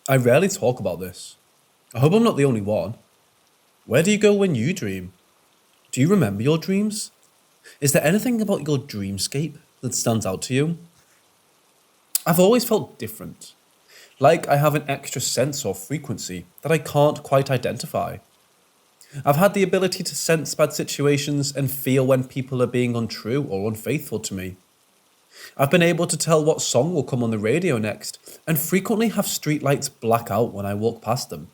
I rarely talk about this. I hope I'm not the only one. Where do you go when you dream? Do you remember your dreams? Is there anything about your dreamscape that stands out to you? I've always felt different, like I have an extra sense or frequency that I can't quite identify. I've had the ability to sense bad situations and feel when people are being untrue or unfaithful to me. I've been able to tell what song will come on the radio next and frequently have streetlights black out when I walk past them.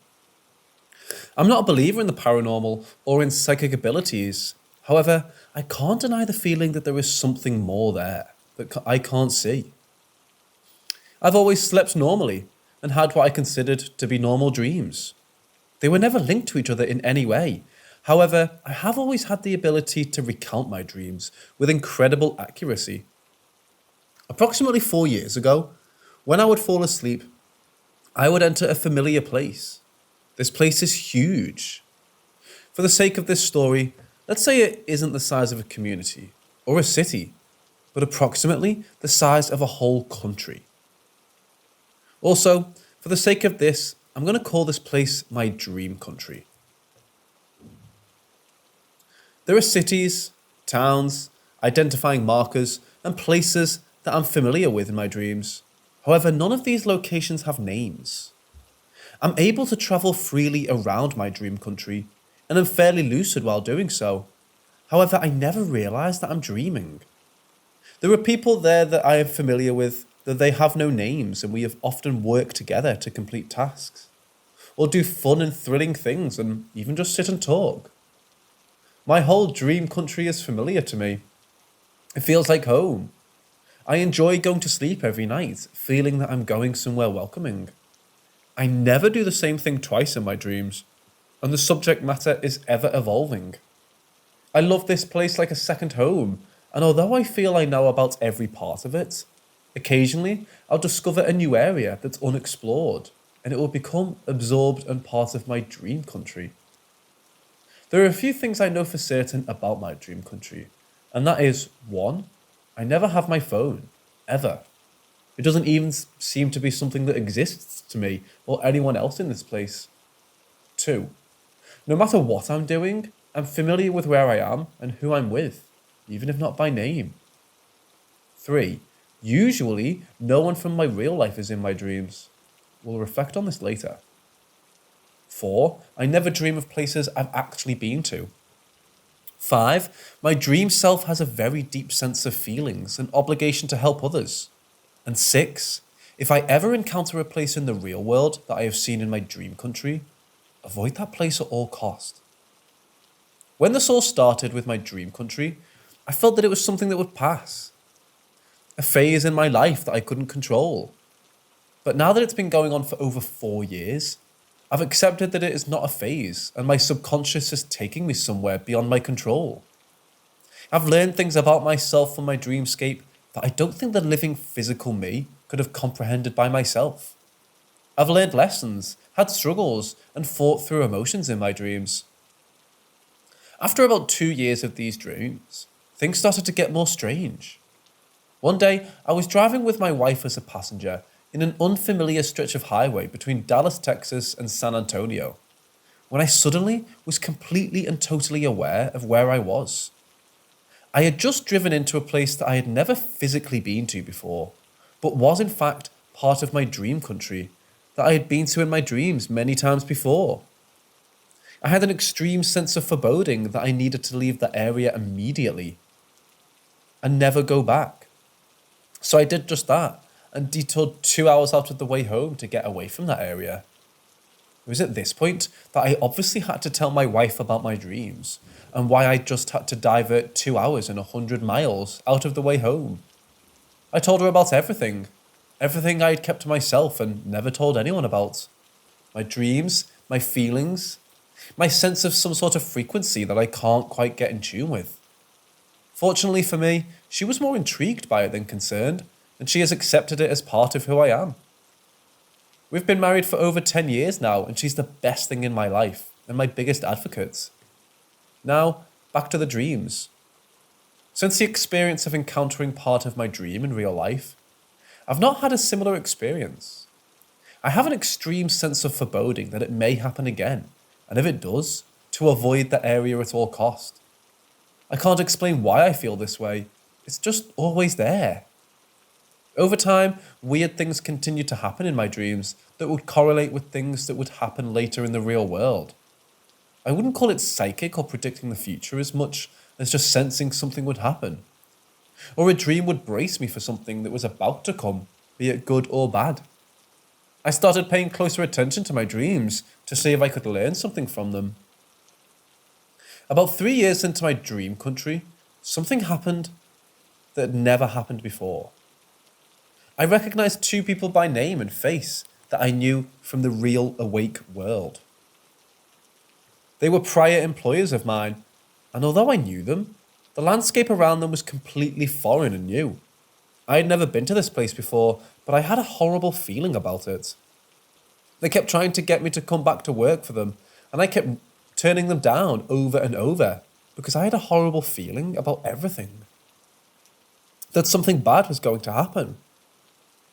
I'm not a believer in the paranormal or in psychic abilities. However, I can't deny the feeling that there is something more there that I can't see. I've always slept normally and had what I considered to be normal dreams. They were never linked to each other in any way. However, I have always had the ability to recount my dreams with incredible accuracy. Approximately 4 years ago, when I would fall asleep, I would enter a familiar place. This place is huge. For the sake of this story, let's say it isn't the size of a community or a city, but approximately the size of a whole country. Also, for the sake of this, I'm going to call this place my dream country. There are cities, towns, identifying markers, and places that I'm familiar with in my dreams. However, none of these locations have names. I'm able to travel freely around my dream country, and I'm fairly lucid while doing so. However, I never realize that I'm dreaming. There are people there that I am familiar with, that they have no names, and we have often worked together to complete tasks, or do fun and thrilling things, and even just sit and talk. My whole dream country is familiar to me. It feels like home. I enjoy going to sleep every night, feeling that I'm going somewhere welcoming. I never do the same thing twice in my dreams, and the subject matter is ever evolving. I love this place like a second home, and although I feel I know about every part of it, occasionally I'll discover a new area that's unexplored, and it will become absorbed and part of my dream country. There are a few things I know for certain about my dream country, and that is 1. I never have my phone, ever. It doesn't even seem to be something that exists to me or anyone else in this place. 2. No matter what I'm doing, I'm familiar with where I am and who I'm with, even if not by name. 3. Usually, no one from my real life is in my dreams. We'll reflect on this later. 4. I never dream of places I've actually been to. 5. My dream self has a very deep sense of feelings and obligation to help others. And 6. If I ever encounter a place in the real world that I have seen in my dream country, avoid that place at all cost. When this all started with my dream country, I felt that it was something that would pass. A phase in my life that I couldn't control. But now that it's been going on for over 4 years, I've accepted that it is not a phase and my subconscious is taking me somewhere beyond my control. I've learned things about myself from my dreamscape that I don't think the living physical me could have comprehended by myself. I've learned lessons, had struggles, and fought through emotions in my dreams. After about 2 years of these dreams, things started to get more strange. One day, I was driving with my wife as a passenger in an unfamiliar stretch of highway between Dallas, Texas and San Antonio, when I suddenly was completely and totally aware of where I was. I had just driven into a place that I had never physically been to before, but was in fact part of my dream country that I had been to in my dreams many times before. I had an extreme sense of foreboding that I needed to leave that area immediately and never go back. So I did just that and detoured 2 hours out of the way home to get away from that area. It was at this point that I obviously had to tell my wife about my dreams and why I just had to divert 2 hours and 100 miles out of the way home. I told her about everything I had kept to myself and never told anyone about. My dreams, my feelings, my sense of some sort of frequency that I can't quite get in tune with. Fortunately for me, she was more intrigued by it than concerned, and she has accepted it as part of who I am. We've been married for over 10 years now, and she's the best thing in my life and my biggest advocate. Now, back to the dreams. Since the experience of encountering part of my dream in real life, I've not had a similar experience. I have an extreme sense of foreboding that it may happen again, and if it does, to avoid that area at all cost. I can't explain why I feel this way, it's just always there. Over time, weird things continue to happen in my dreams that would correlate with things that would happen later in the real world. I wouldn't call it psychic or predicting the future as much as just sensing something would happen. Or a dream would brace me for something that was about to come, be it good or bad. I started paying closer attention to my dreams to see if I could learn something from them. About 3 years into my dream country, something happened that had never happened before. I recognized two people by name and face that I knew from the real awake world. They were prior employers of mine, and although I knew them, the landscape around them was completely foreign and new. I had never been to this place before, but I had a horrible feeling about it. They kept trying to get me to come back to work for them, and I kept turning them down over and over because I had a horrible feeling about everything. That something bad was going to happen.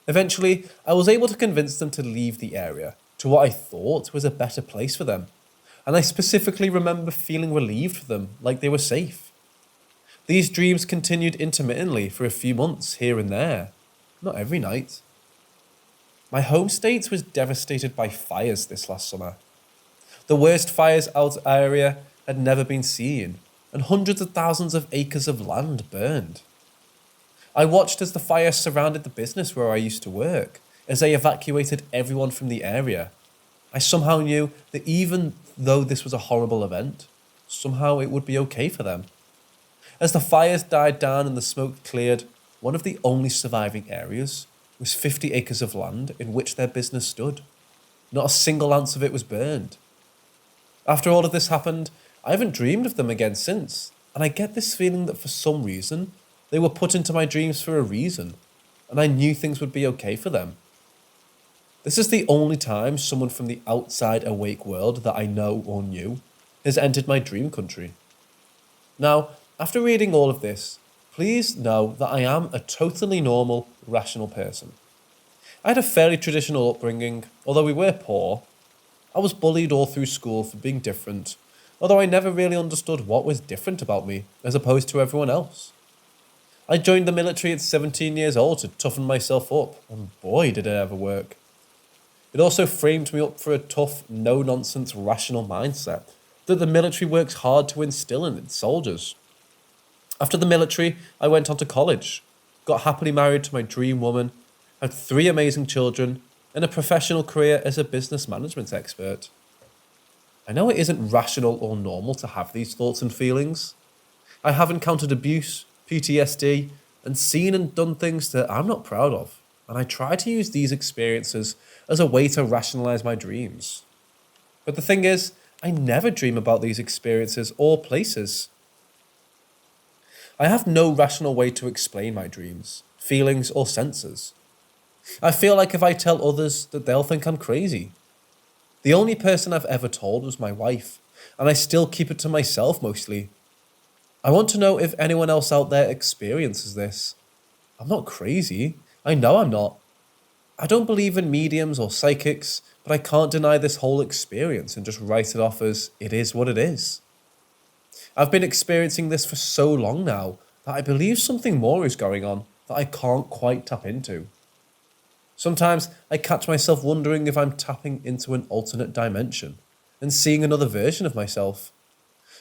Eventually, I was able to convince them to leave the area to what I thought was a better place for them, and I specifically remember feeling relieved for them, like they were safe. These dreams continued intermittently for a few months here and there, not every night. My home state was devastated by fires this last summer. The worst fires out area had never been seen, and hundreds of thousands of acres of land burned. I watched as the fire surrounded the business where I used to work, as they evacuated everyone from the area. I somehow knew that even though this was a horrible event, somehow it would be okay for them. As the fires died down and the smoke cleared, one of the only surviving areas was 50 acres of land in which their business stood. Not a single ounce of it was burned. After all of this happened, I haven't dreamed of them again since, and I get this feeling that for some reason, they were put into my dreams for a reason, and I knew things would be okay for them. This is the only time someone from the outside awake world that I know or knew has entered my dream country. Now, after reading all of this, please know that I am a totally normal, rational person. I had a fairly traditional upbringing, although we were poor. I was bullied all through school for being different, although I never really understood what was different about me as opposed to everyone else. I joined the military at 17 years old to toughen myself up, and boy did it ever work. It also framed me up for a tough, no-nonsense, rational mindset that the military works hard to instill in its soldiers. After the military, I went on to college, got happily married to my dream woman, had 3 amazing children, and a professional career as a business management expert. I know it isn't rational or normal to have these thoughts and feelings. I have encountered abuse, PTSD, and seen and done things that I'm not proud of, and I try to use these experiences as a way to rationalize my dreams. But the thing is, I never dream about these experiences or places. I have no rational way to explain my dreams, feelings, or senses. I feel like if I tell others that they'll think I'm crazy. The only person I've ever told was my wife, and I still keep it to myself mostly. I want to know if anyone else out there experiences this. I'm not crazy. I know I'm not. I don't believe in mediums or psychics, but I can't deny this whole experience and just write it off as it is what it is. I've been experiencing this for so long now that I believe something more is going on that I can't quite tap into. Sometimes I catch myself wondering if I'm tapping into an alternate dimension and seeing another version of myself.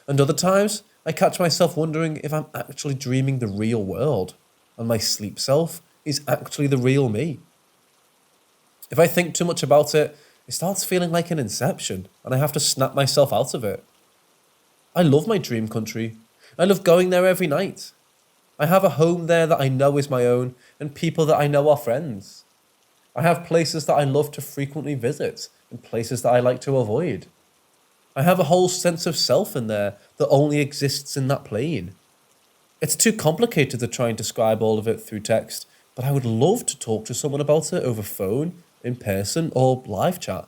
And other times I catch myself wondering if I'm actually dreaming the real world and my sleep self is actually the real me. If I think too much about it, it starts feeling like an inception and I have to snap myself out of it. I love my dream country. I love going there every night. I have a home there that I know is my own and people that I know are friends. I have places that I love to frequently visit and places that I like to avoid. I have a whole sense of self in there that only exists in that plane. It's too complicated to try and describe all of it through text, but I would love to talk to someone about it over phone, in person, or live chat.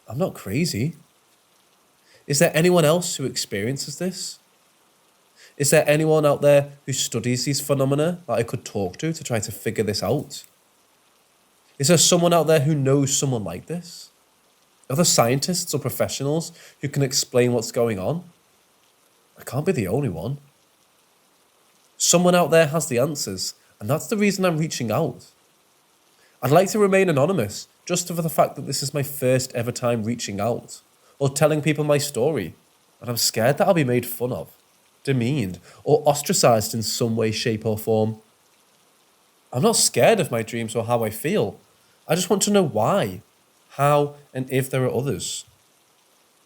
I'm not crazy. Is there anyone else who experiences this? Is there anyone out there who studies these phenomena that I could talk to try to figure this out? Is there someone out there who knows someone like this? Are there scientists or professionals who can explain what's going on? I can't be the only one. Someone out there has the answers, and that's the reason I'm reaching out. I'd like to remain anonymous, just for the fact that this is my first ever time reaching out, or telling people my story, and I'm scared that I'll be made fun of, demeaned, or ostracized in some way, shape, or form. I'm not scared of my dreams or how I feel. I just want to know why, how, and if there are others.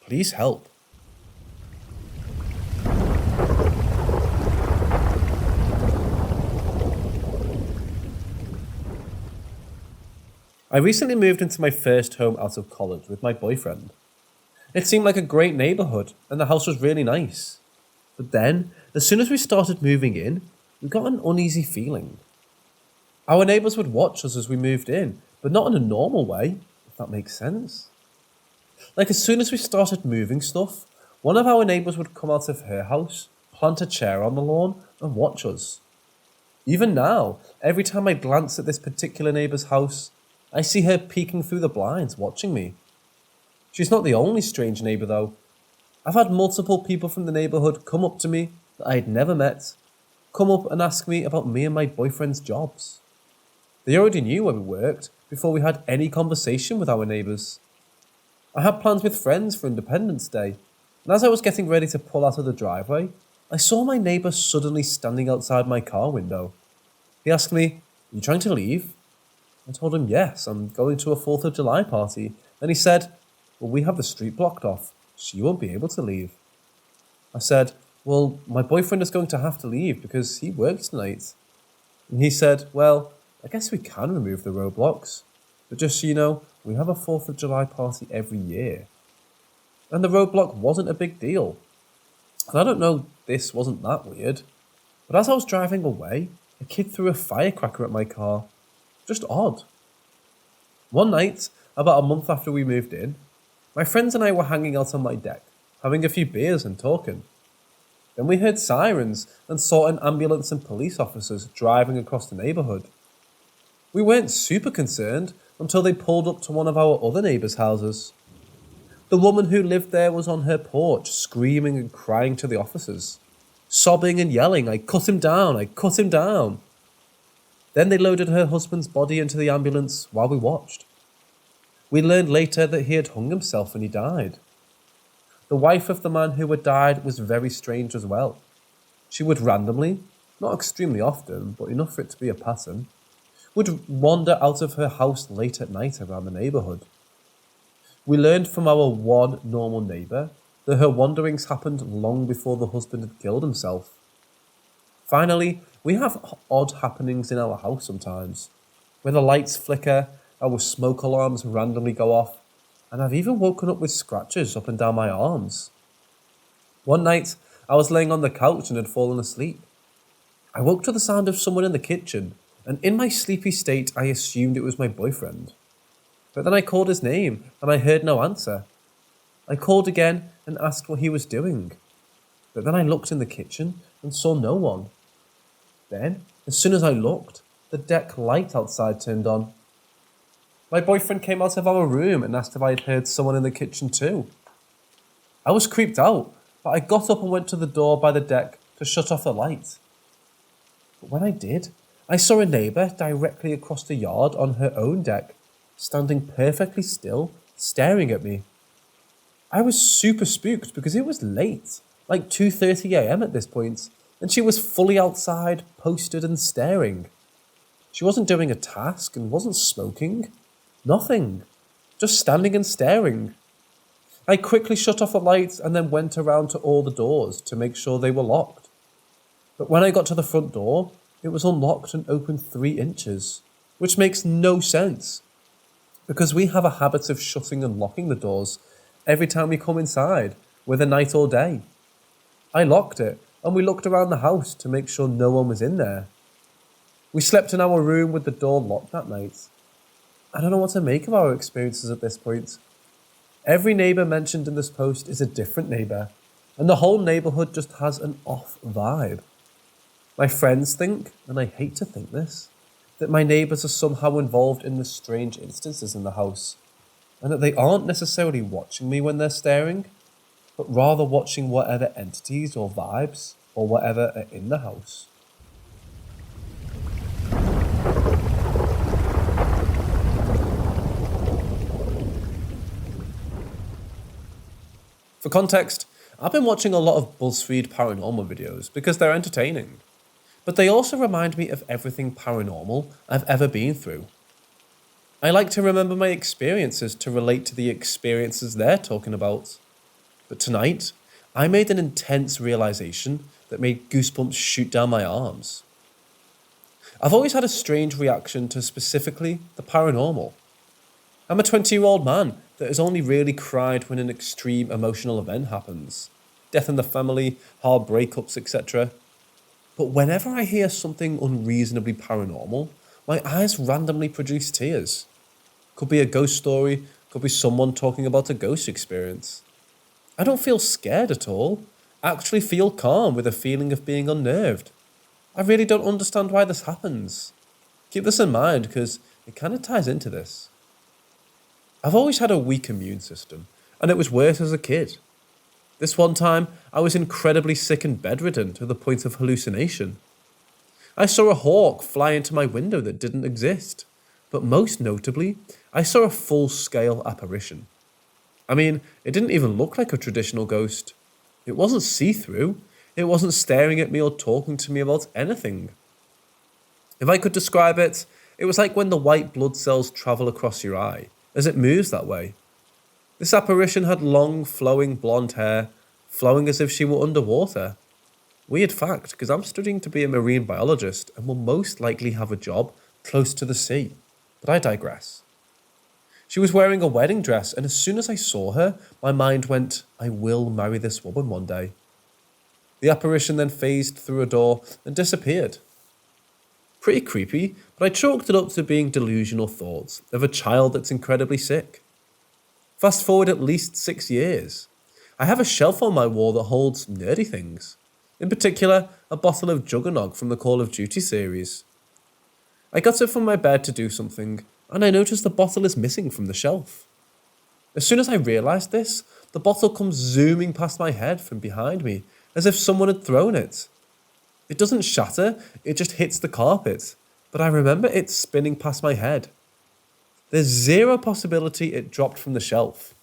Please help. I recently moved into my first home out of college with my boyfriend. It seemed like a great neighbourhood and the house was really nice. But then, as soon as we started moving in, we got an uneasy feeling. Our neighbours would watch us as we moved in, but not in a normal way, if that makes sense. Like as soon as we started moving stuff, one of our neighbours would come out of her house, plant a chair on the lawn, and watch us. Even now, every time I glance at this particular neighbour's house, I see her peeking through the blinds, watching me. She's not the only strange neighbour though. I've had multiple people from the neighbourhood come up to me that I had never met, come up and ask me about me and my boyfriend's jobs. They already knew where we worked before we had any conversation with our neighbours. I had plans with friends for Independence Day, and as I was getting ready to pull out of the driveway, I saw my neighbour suddenly standing outside my car window. He asked me, "Are you trying to leave?" I told him, "Yes, I'm going to a 4th of July party." And he said, "Well, we have the street blocked off, so you won't be able to leave." I said, "Well, my boyfriend is going to have to leave because he works tonight." And he said, "Well, I guess we can remove the roadblocks. But just so you know, we have a 4th of July party every year." And the roadblock wasn't a big deal. And I don't know, this wasn't that weird. But as I was driving away, a kid threw a firecracker at my car. Just odd. One night, about a month after we moved in, my friends and I were hanging out on my deck, having a few beers and talking. Then we heard sirens and saw an ambulance and police officers driving across the neighbourhood. We weren't super concerned until they pulled up to one of our other neighbours' houses. The woman who lived there was on her porch, screaming and crying to the officers, sobbing and yelling, "I cut him down, I cut him down." Then they loaded her husband's body into the ambulance while we watched. We learned later that he had hung himself and he died. The wife of the man who had died was very strange as well. She would randomly, not extremely often, but enough for it to be a pattern, would wander out of her house late at night around the neighbourhood. We learned from our one normal neighbour that her wanderings happened long before the husband had killed himself. Finally, we have odd happenings in our house sometimes, where the lights flicker, our smoke alarms randomly go off, and I've even woken up with scratches up and down my arms. One night, I was laying on the couch and had fallen asleep. I woke to the sound of someone in the kitchen, and in my sleepy state, I assumed it was my boyfriend. But then I called his name, and I heard no answer. I called again and asked what he was doing. But then I looked in the kitchen and saw no one. Then, as soon as I looked, the deck light outside turned on. My boyfriend came out of our room and asked if I had heard someone in the kitchen too. I was creeped out, but I got up and went to the door by the deck to shut off the light. But when I did, I saw a neighbour directly across the yard on her own deck, standing perfectly still, staring at me. I was super spooked because it was late, like 2:30 a.m. at this point, and she was fully outside, posted and staring. She wasn't doing a task and wasn't smoking. Nothing. Just standing and staring. I quickly shut off the lights and then went around to all the doors to make sure they were locked. But when I got to the front door, it was unlocked and open 3 inches, which makes no sense, because we have a habit of shutting and locking the doors every time we come inside, whether night or day. I locked it, and we looked around the house to make sure no one was in there. We slept in our room with the door locked that night. I don't know what to make of our experiences at this point. Every neighbour mentioned in this post is a different neighbour, and the whole neighbourhood just has an off vibe. My friends think, and I hate to think this, that my neighbours are somehow involved in the strange instances in the house, and that they aren't necessarily watching me when they're staring, but rather watching whatever entities or vibes or whatever are in the house. For context, I've been watching a lot of BuzzFeed paranormal videos because they're entertaining, but they also remind me of everything paranormal I've ever been through. I like to remember my experiences to relate to the experiences they're talking about. But tonight, I made an intense realization that made goosebumps shoot down my arms. I've always had a strange reaction to specifically the paranormal. I'm a 20-year-old man that has only really cried when an extreme emotional event happens. Death in the family, hard breakups, etc. But whenever I hear something unreasonably paranormal, my eyes randomly produce tears. Could be a ghost story, could be someone talking about a ghost experience. I don't feel scared at all. I actually feel calm with a feeling of being unnerved. I really don't understand why this happens. Keep this in mind because it kind of ties into this. I've always had a weak immune system, and it was worse as a kid. This one time, I was incredibly sick and bedridden to the point of hallucination. I saw a hawk fly into my window that didn't exist, but most notably, I saw a full-scale apparition. I mean, it didn't even look like a traditional ghost. It wasn't see-through. It wasn't staring at me or talking to me about anything. If I could describe it, it was like when the white blood cells travel across your eye, as it moves that way. This apparition had long, flowing blonde hair, flowing as if she were underwater. Weird fact, because I'm studying to be a marine biologist and will most likely have a job close to the sea. But I digress. She was wearing a wedding dress, and as soon as I saw her, my mind went, I will marry this woman one day. The apparition then phased through a door and disappeared. Pretty creepy, but I chalked it up to being delusional thoughts of a child that's incredibly sick. Fast forward at least 6 years. I have a shelf on my wall that holds nerdy things. In particular, a bottle of Juggernog from the Call of Duty series. I got it from my bed to do something, and I noticed the bottle is missing from the shelf. As soon as I realised this, the bottle comes zooming past my head from behind me, as if someone had thrown it. It doesn't shatter, it just hits the carpet, but I remember it spinning past my head. There's zero possibility it dropped from the shelf.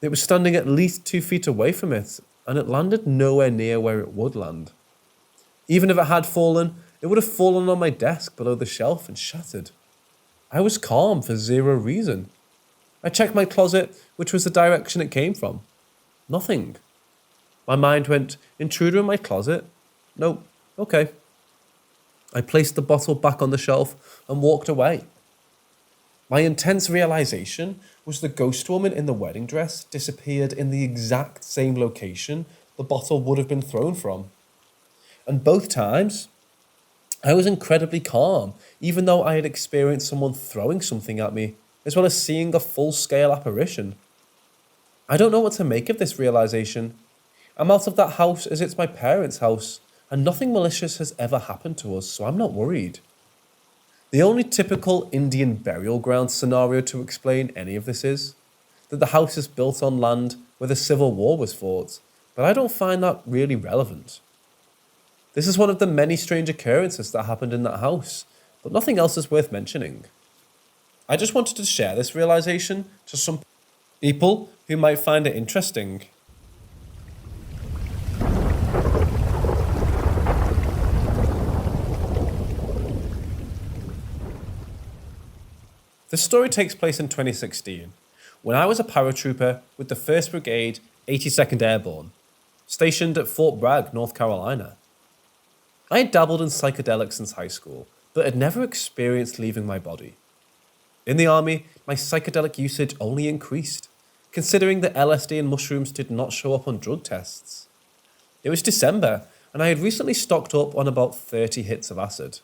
It was standing at least 2 feet away from it, and it landed nowhere near where it would land. Even if it had fallen, it would have fallen on my desk below the shelf and shattered. I was calm for zero reason. I checked my closet, which was the direction it came from. Nothing. My mind went, intruder in my closet? Nope. Okay. I placed the bottle back on the shelf and walked away. My intense realization was the ghost woman in the wedding dress disappeared in the exact same location the bottle would have been thrown from. And both times, I was incredibly calm, even though I had experienced someone throwing something at me, as well as seeing a full-scale apparition. I don't know what to make of this realization. I'm out of that house as it's my parents' house, and nothing malicious has ever happened to us, so I'm not worried. The only typical Indian burial ground scenario to explain any of this is that the house is built on land where the Civil War was fought, but I don't find that really relevant. This is one of the many strange occurrences that happened in that house, but nothing else is worth mentioning. I just wanted to share this realization to some people who might find it interesting. This story takes place in 2016, when I was a paratrooper with the 1st Brigade, 82nd Airborne, stationed at Fort Bragg, North Carolina. I had dabbled in psychedelics since high school, but had never experienced leaving my body. In the army, my psychedelic usage only increased, considering that LSD and mushrooms did not show up on drug tests. It was December, and I had recently stocked up on about 30 hits of acid.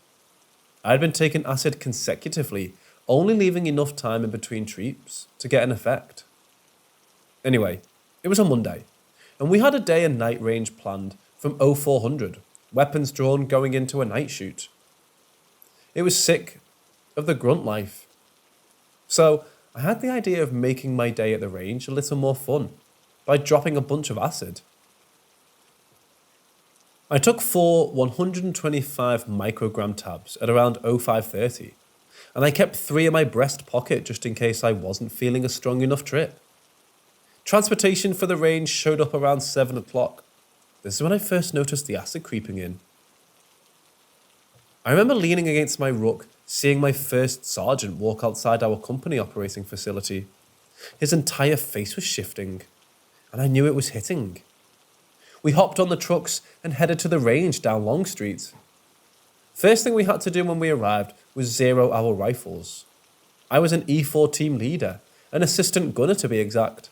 I had been taking acid consecutively, only leaving enough time in between trips to get an effect. Anyway, it was a Monday, and we had a day and night range planned from 0400, weapons drawn going into a night shoot. It was sick, of the grunt life. So I had the idea of making my day at the range a little more fun by dropping a bunch of acid. I took 4 125 microgram tabs at around 0530, and I kept 3 in my breast pocket just in case I wasn't feeling a strong enough trip. Transportation for the range showed up around 7 o'clock. This is when I first noticed the acid creeping in. I remember leaning against my ruck, seeing my first sergeant walk outside our company operating facility. His entire face was shifting, and I knew it was hitting. We hopped on the trucks and headed to the range down Long Street. First thing we had to do when we arrived was zero our rifles. I was an E4 team leader, an assistant gunner to be exact.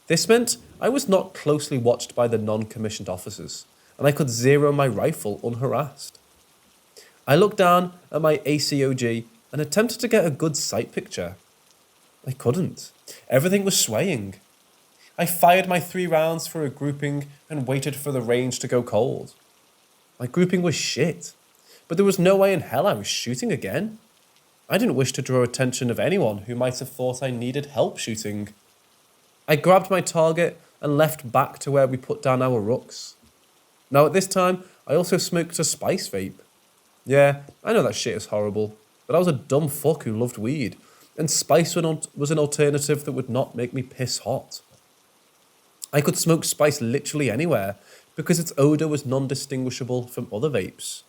This meant I was not closely watched by the non-commissioned officers, and I could zero my rifle unharassed. I looked down at my ACOG and attempted to get a good sight picture. I couldn't. Everything was swaying. I fired my 3 rounds for a grouping and waited for the range to go cold. My grouping was shit, but there was no way in hell I was shooting again. I didn't wish to draw attention of anyone who might have thought I needed help shooting. I grabbed my target and left back to where we put down our rucks. Now at this time, I also smoked a spice vape. Yeah, I know that shit is horrible, but I was a dumb fuck who loved weed, and spice was an alternative that would not make me piss hot. I could smoke spice literally anywhere, because its odour was non-distinguishable from other vapes.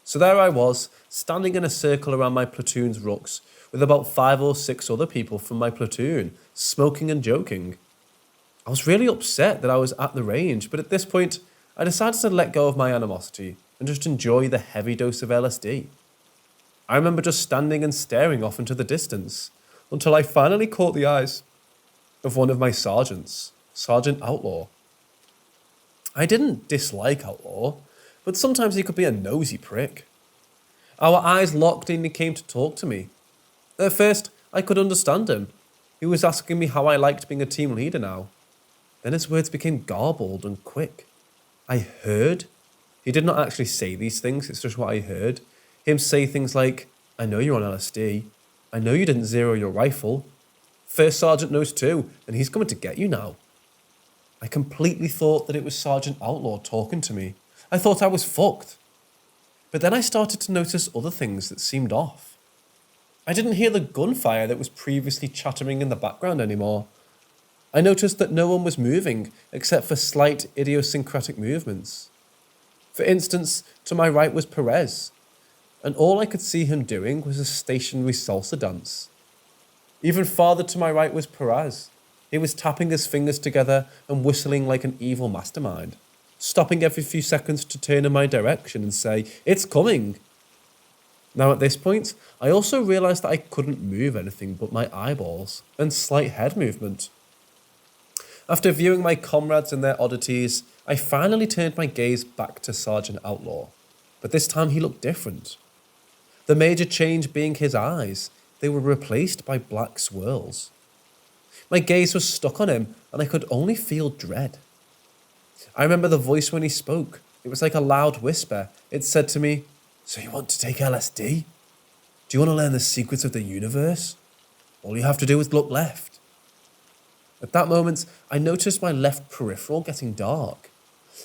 So there I was, standing in a circle around my platoon's rucks, with about 5 or 6 other people from my platoon, smoking and joking. I was really upset that I was at the range, but at this point, I decided to let go of my animosity and just enjoy the heavy dose of LSD. I remember just standing and staring off into the distance, until I finally caught the eyes of one of my sergeants, Sergeant Outlaw. I didn't dislike Outlaw, but sometimes he could be a nosy prick. Our eyes locked and he came to talk to me. At first, I could understand him. He was asking me how I liked being a team leader now. Then his words became garbled and quick. I heard. He did not actually say these things, it's just what I heard. Him say things like, I know you're on LSD. I know you didn't zero your rifle. First Sergeant knows too, and he's coming to get you now. I completely thought that it was Sergeant Outlaw talking to me. I thought I was fucked. But then I started to notice other things that seemed off. I didn't hear the gunfire that was previously chattering in the background anymore. I noticed that no one was moving except for slight idiosyncratic movements. For instance, to my right was Perez, and all I could see him doing was a stationary salsa dance. Even farther to my right was Perez. He was tapping his fingers together and whistling like an evil mastermind, stopping every few seconds to turn in my direction and say, "It's coming." Now at this point, I also realised that I couldn't move anything but my eyeballs and slight head movement. After viewing my comrades and their oddities, I finally turned my gaze back to Sergeant Outlaw, but this time he looked different. The major change being his eyes, they were replaced by black swirls. My gaze was stuck on him and I could only feel dread. I remember the voice when he spoke. It was like a loud whisper. It said to me, "So you want to take LSD? Do you want to learn the secrets of the universe? All you have to do is look left." At that moment, I noticed my left peripheral getting dark.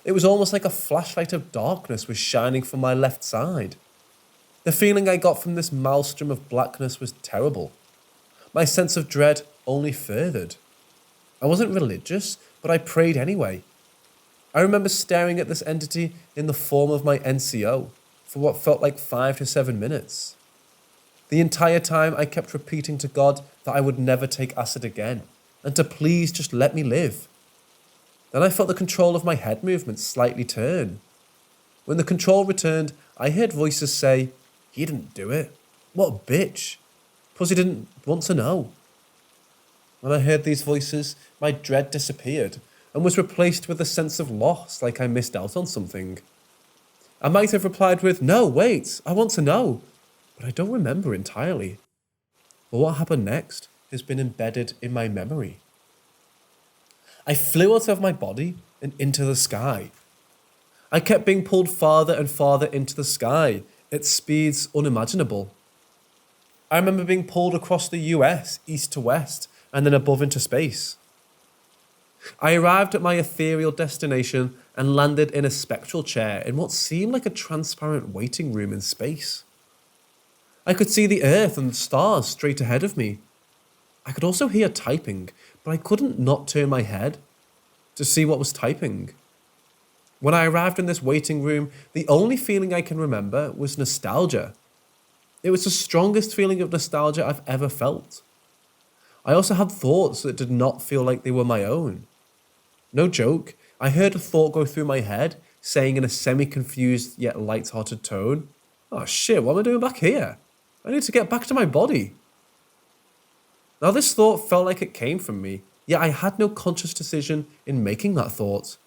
It was almost like a flashlight of darkness was shining from my left side. The feeling I got from this maelstrom of blackness was terrible. My sense of dread only furthered. I wasn't religious, but I prayed anyway. I remember staring at this entity in the form of my NCO for what felt like 5 to 7 minutes. The entire time I kept repeating to God that I would never take acid again, and to please just let me live. Then I felt the control of my head movements slightly turn. When the control returned, I heard voices say, "He didn't do it. What a bitch. Plus he didn't want to know." When I heard these voices, my dread disappeared and was replaced with a sense of loss, like I missed out on something. I might have replied with, "No, wait, I want to know," but I don't remember entirely. But what happened next has been embedded in my memory. I flew out of my body and into the sky. I kept being pulled farther and farther into the sky at speeds unimaginable. I remember being pulled across the US, east to west, and then above into space. I arrived at my ethereal destination and landed in a spectral chair in what seemed like a transparent waiting room in space. I could see the Earth and the stars straight ahead of me. I could also hear typing, but I couldn't not turn my head to see what was typing. When I arrived in this waiting room, the only feeling I can remember was nostalgia. It was the strongest feeling of nostalgia I've ever felt. I also had thoughts that did not feel like they were my own. No joke, I heard a thought go through my head, saying in a semi-confused yet light-hearted tone, "Oh shit, what am I doing back here? I need to get back to my body." Now this thought felt like it came from me, yet I had no conscious decision in making that thought.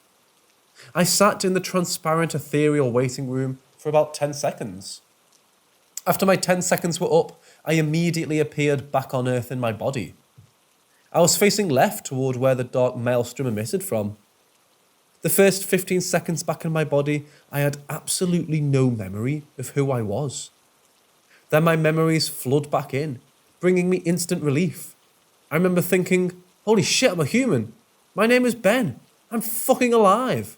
I sat in the transparent ethereal waiting room for about 10 seconds. After my 10 seconds were up, I immediately appeared back on Earth in my body. I was facing left toward where the dark maelstrom emitted from. The first 15 seconds back in my body, I had absolutely no memory of who I was. Then my memories flood back in, bringing me instant relief. I remember thinking, holy shit, I'm a human. My name is Ben. I'm fucking alive.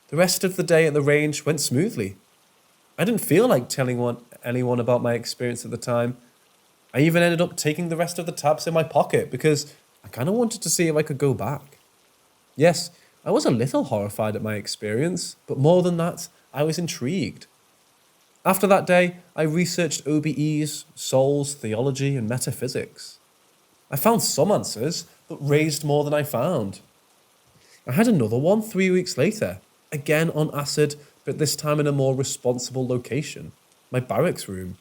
The rest of the day at the range went smoothly. I didn't feel like telling anyone about my experience at the time. I even ended up taking the rest of the tabs in my pocket because I kind of wanted to see if I could go back. Yes, I was a little horrified at my experience, but more than that, I was intrigued. After that day, I researched OBEs, souls, theology, and metaphysics. I found some answers, but raised more than I found. I had another one 3 weeks later, again on acid, but this time in a more responsible location, my barracks room.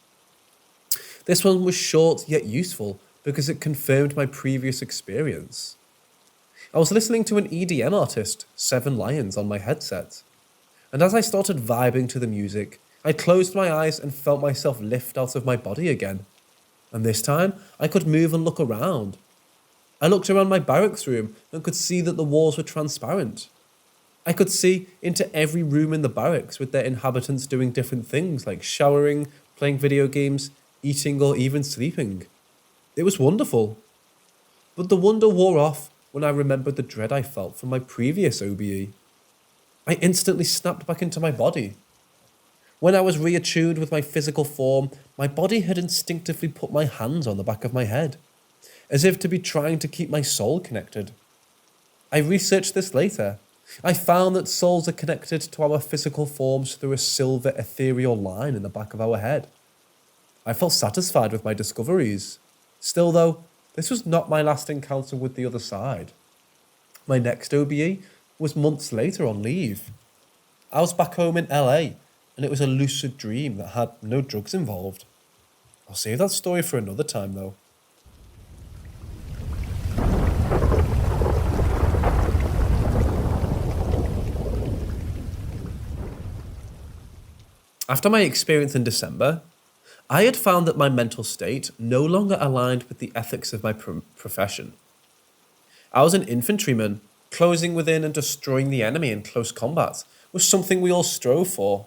This one was short yet useful because it confirmed my previous experience. I was listening to an EDM artist, Seven Lions, on my headset. And as I started vibing to the music, I closed my eyes and felt myself lift out of my body again. And this time, I could move and look around. I looked around my barracks room and could see that the walls were transparent. I could see into every room in the barracks with their inhabitants doing different things like showering, playing video games, eating, or even sleeping. It was wonderful. But the wonder wore off when I remembered the dread I felt from my previous OBE. I instantly snapped back into my body. When I was reattuned with my physical form, my body had instinctively put my hands on the back of my head, as if to be trying to keep my soul connected. I researched this later. I found that souls are connected to our physical forms through a silver ethereal line in the back of our head. I felt satisfied with my discoveries. Still though, this was not my last encounter with the other side. My next OBE was months later on leave. I was back home in LA, and it was a lucid dream that had no drugs involved. I'll save that story for another time though. After my experience in December, I had found that my mental state no longer aligned with the ethics of my profession. I was an infantryman. Closing within and destroying the enemy in close combat was something we all strove for.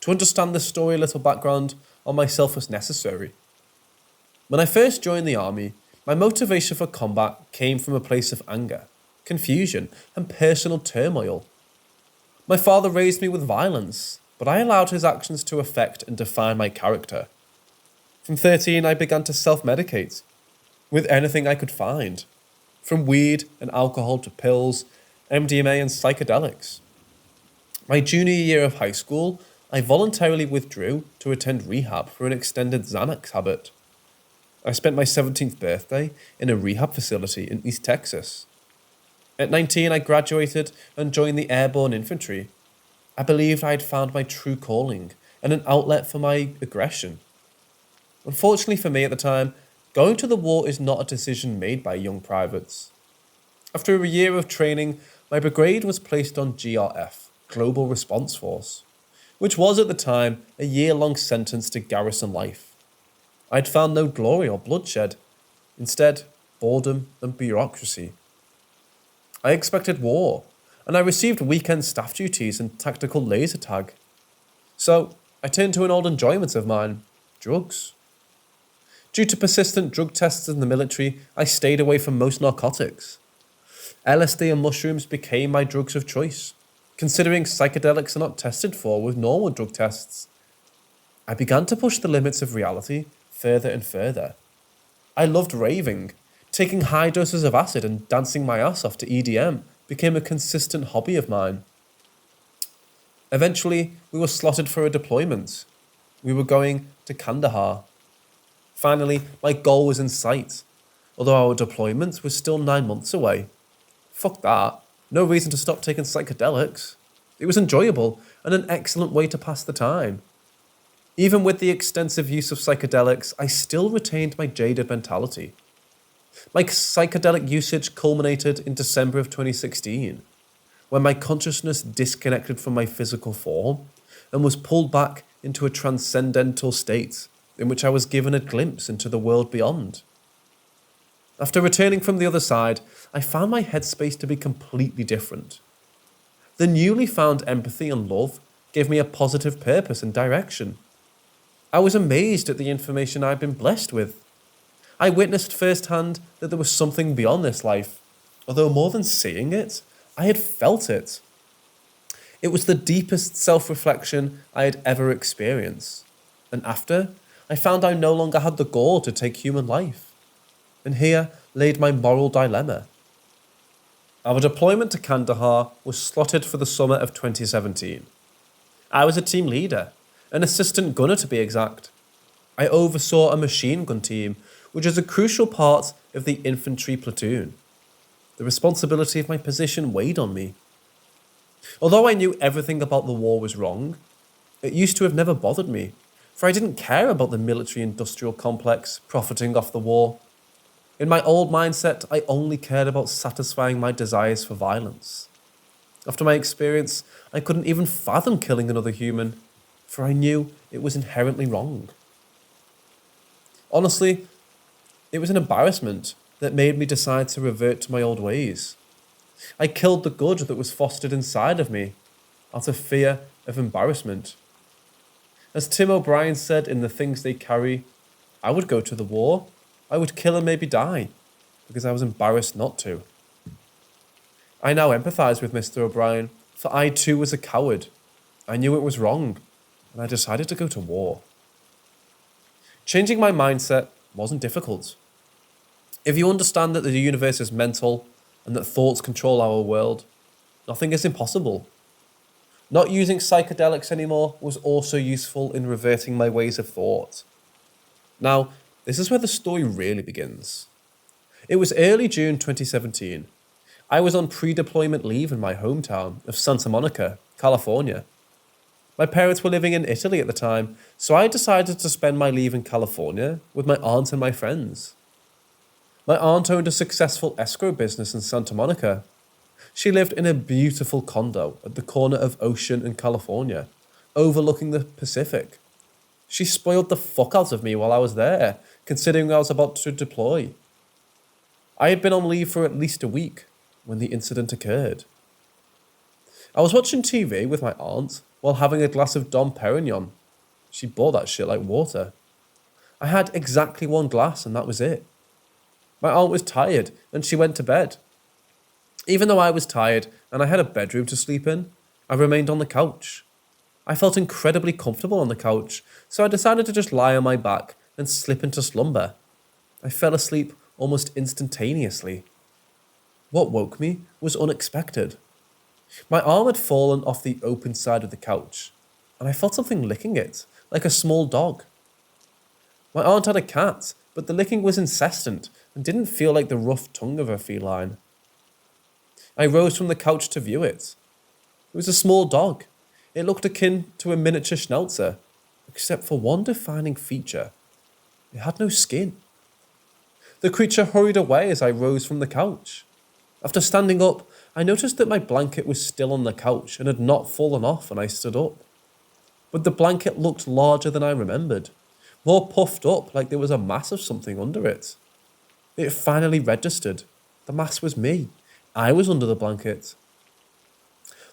To understand this story, a little background on myself was necessary. When I first joined the army, my motivation for combat came from a place of anger, confusion, and personal turmoil. My father raised me with violence, but I allowed his actions to affect and define my character. From 13, I began to self-medicate with anything I could find, from weed and alcohol to pills, MDMA and psychedelics. My junior year of high school, I voluntarily withdrew to attend rehab for an extended Xanax habit. I spent my 17th birthday in a rehab facility in East Texas. At 19, I graduated and joined the airborne infantry. I believed I had found my true calling and an outlet for my aggression. Unfortunately for me at the time, going to the war is not a decision made by young privates. After a year of training, my brigade was placed on GRF, Global Response Force, which was at the time a year-long sentence to garrison life. I had found no glory or bloodshed, instead boredom and bureaucracy. I expected war, and I received weekend staff duties and tactical laser tag. So I turned to an old enjoyment of mine, drugs. Due to persistent drug tests in the military, I stayed away from most narcotics. LSD and mushrooms became my drugs of choice, considering psychedelics are not tested for with normal drug tests. I began to push the limits of reality further and further. I loved raving. Taking high doses of acid and dancing my ass off to EDM became a consistent hobby of mine. Eventually, we were slotted for a deployment. We were going to Kandahar. Finally, my goal was in sight, although our deployment was still 9 months away. Fuck that. No reason to stop taking psychedelics. It was enjoyable and an excellent way to pass the time. Even with the extensive use of psychedelics, I still retained my jaded mentality. My psychedelic usage culminated in December of 2016, when my consciousness disconnected from my physical form and was pulled back into a transcendental state in which I was given a glimpse into the world beyond. After returning from the other side, I found my headspace to be completely different. The newly found empathy and love gave me a positive purpose and direction. I was amazed at the information I'd been blessed with. I witnessed firsthand that there was something beyond this life, although more than seeing it, I had felt it. It was the deepest self-reflection I had ever experienced. And after, I found I no longer had the gall to take human life. And here laid my moral dilemma. Our deployment to Kandahar was slotted for the summer of 2017. I was a team leader, an assistant gunner to be exact. I oversaw a machine gun team, which is a crucial part of the infantry platoon. The responsibility of my position weighed on me. Although I knew everything about the war was wrong, it used to have never bothered me, for I didn't care about the military-industrial complex profiting off the war. In my old mindset, I only cared about satisfying my desires for violence. After my experience, I couldn't even fathom killing another human, for I knew it was inherently wrong. Honestly, it was an embarrassment that made me decide to revert to my old ways. I killed the good that was fostered inside of me, out of fear of embarrassment. As Tim O'Brien said in The Things They Carry, I would go to the war, I would kill and maybe die, because I was embarrassed not to. I now empathise with Mr. O'Brien, for I too was a coward. I knew it was wrong, and I decided to go to war. Changing my mindset wasn't difficult. If you understand that the universe is mental and that thoughts control our world, nothing is impossible. Not using psychedelics anymore was also useful in reverting my ways of thought. Now, this is where the story really begins. It was early June 2017. I was on pre-deployment leave in my hometown of Santa Monica, California. My parents were living in Italy at the time, so I decided to spend my leave in California with my aunt and my friends. My aunt owned a successful escrow business in Santa Monica. She lived in a beautiful condo at the corner of Ocean and California, overlooking the Pacific. She spoiled the fuck out of me while I was there, considering I was about to deploy. I had been on leave for at least a week when the incident occurred. I was watching TV with my aunt while having a glass of Dom Perignon. She bought that shit like water. I had exactly one glass and that was it. My aunt was tired and she went to bed. Even though I was tired and I had a bedroom to sleep in, I remained on the couch. I felt incredibly comfortable on the couch, so I decided to just lie on my back and slip into slumber. I fell asleep almost instantaneously. What woke me was unexpected. My arm had fallen off the open side of the couch, and I felt something licking it, like a small dog. My aunt had a cat, but the licking was incessant and didn't feel like the rough tongue of a feline. I rose from the couch to view it. It was a small dog. It looked akin to a miniature schnauzer, except for one defining feature. It had no skin. The creature hurried away as I rose from the couch. After standing up, I noticed that my blanket was still on the couch and had not fallen off when I stood up. But the blanket looked larger than I remembered, more puffed up like there was a mass of something under it. It finally registered. The mass was me. I was under the blanket.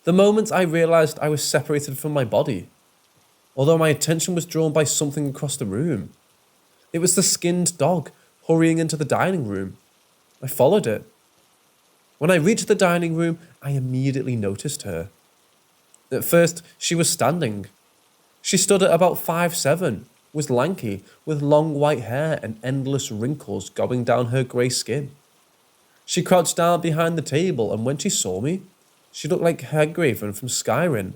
The moment I realised I was separated from my body, although my attention was drawn by something across the room. It was the skinned dog hurrying into the dining room. I followed it. When I reached the dining room, I immediately noticed her. At first, she was standing. She stood at about 5'7", was lanky, with long white hair and endless wrinkles going down her grey skin. She crouched down behind the table, and when she saw me, she looked like Haggraven from Skyrim.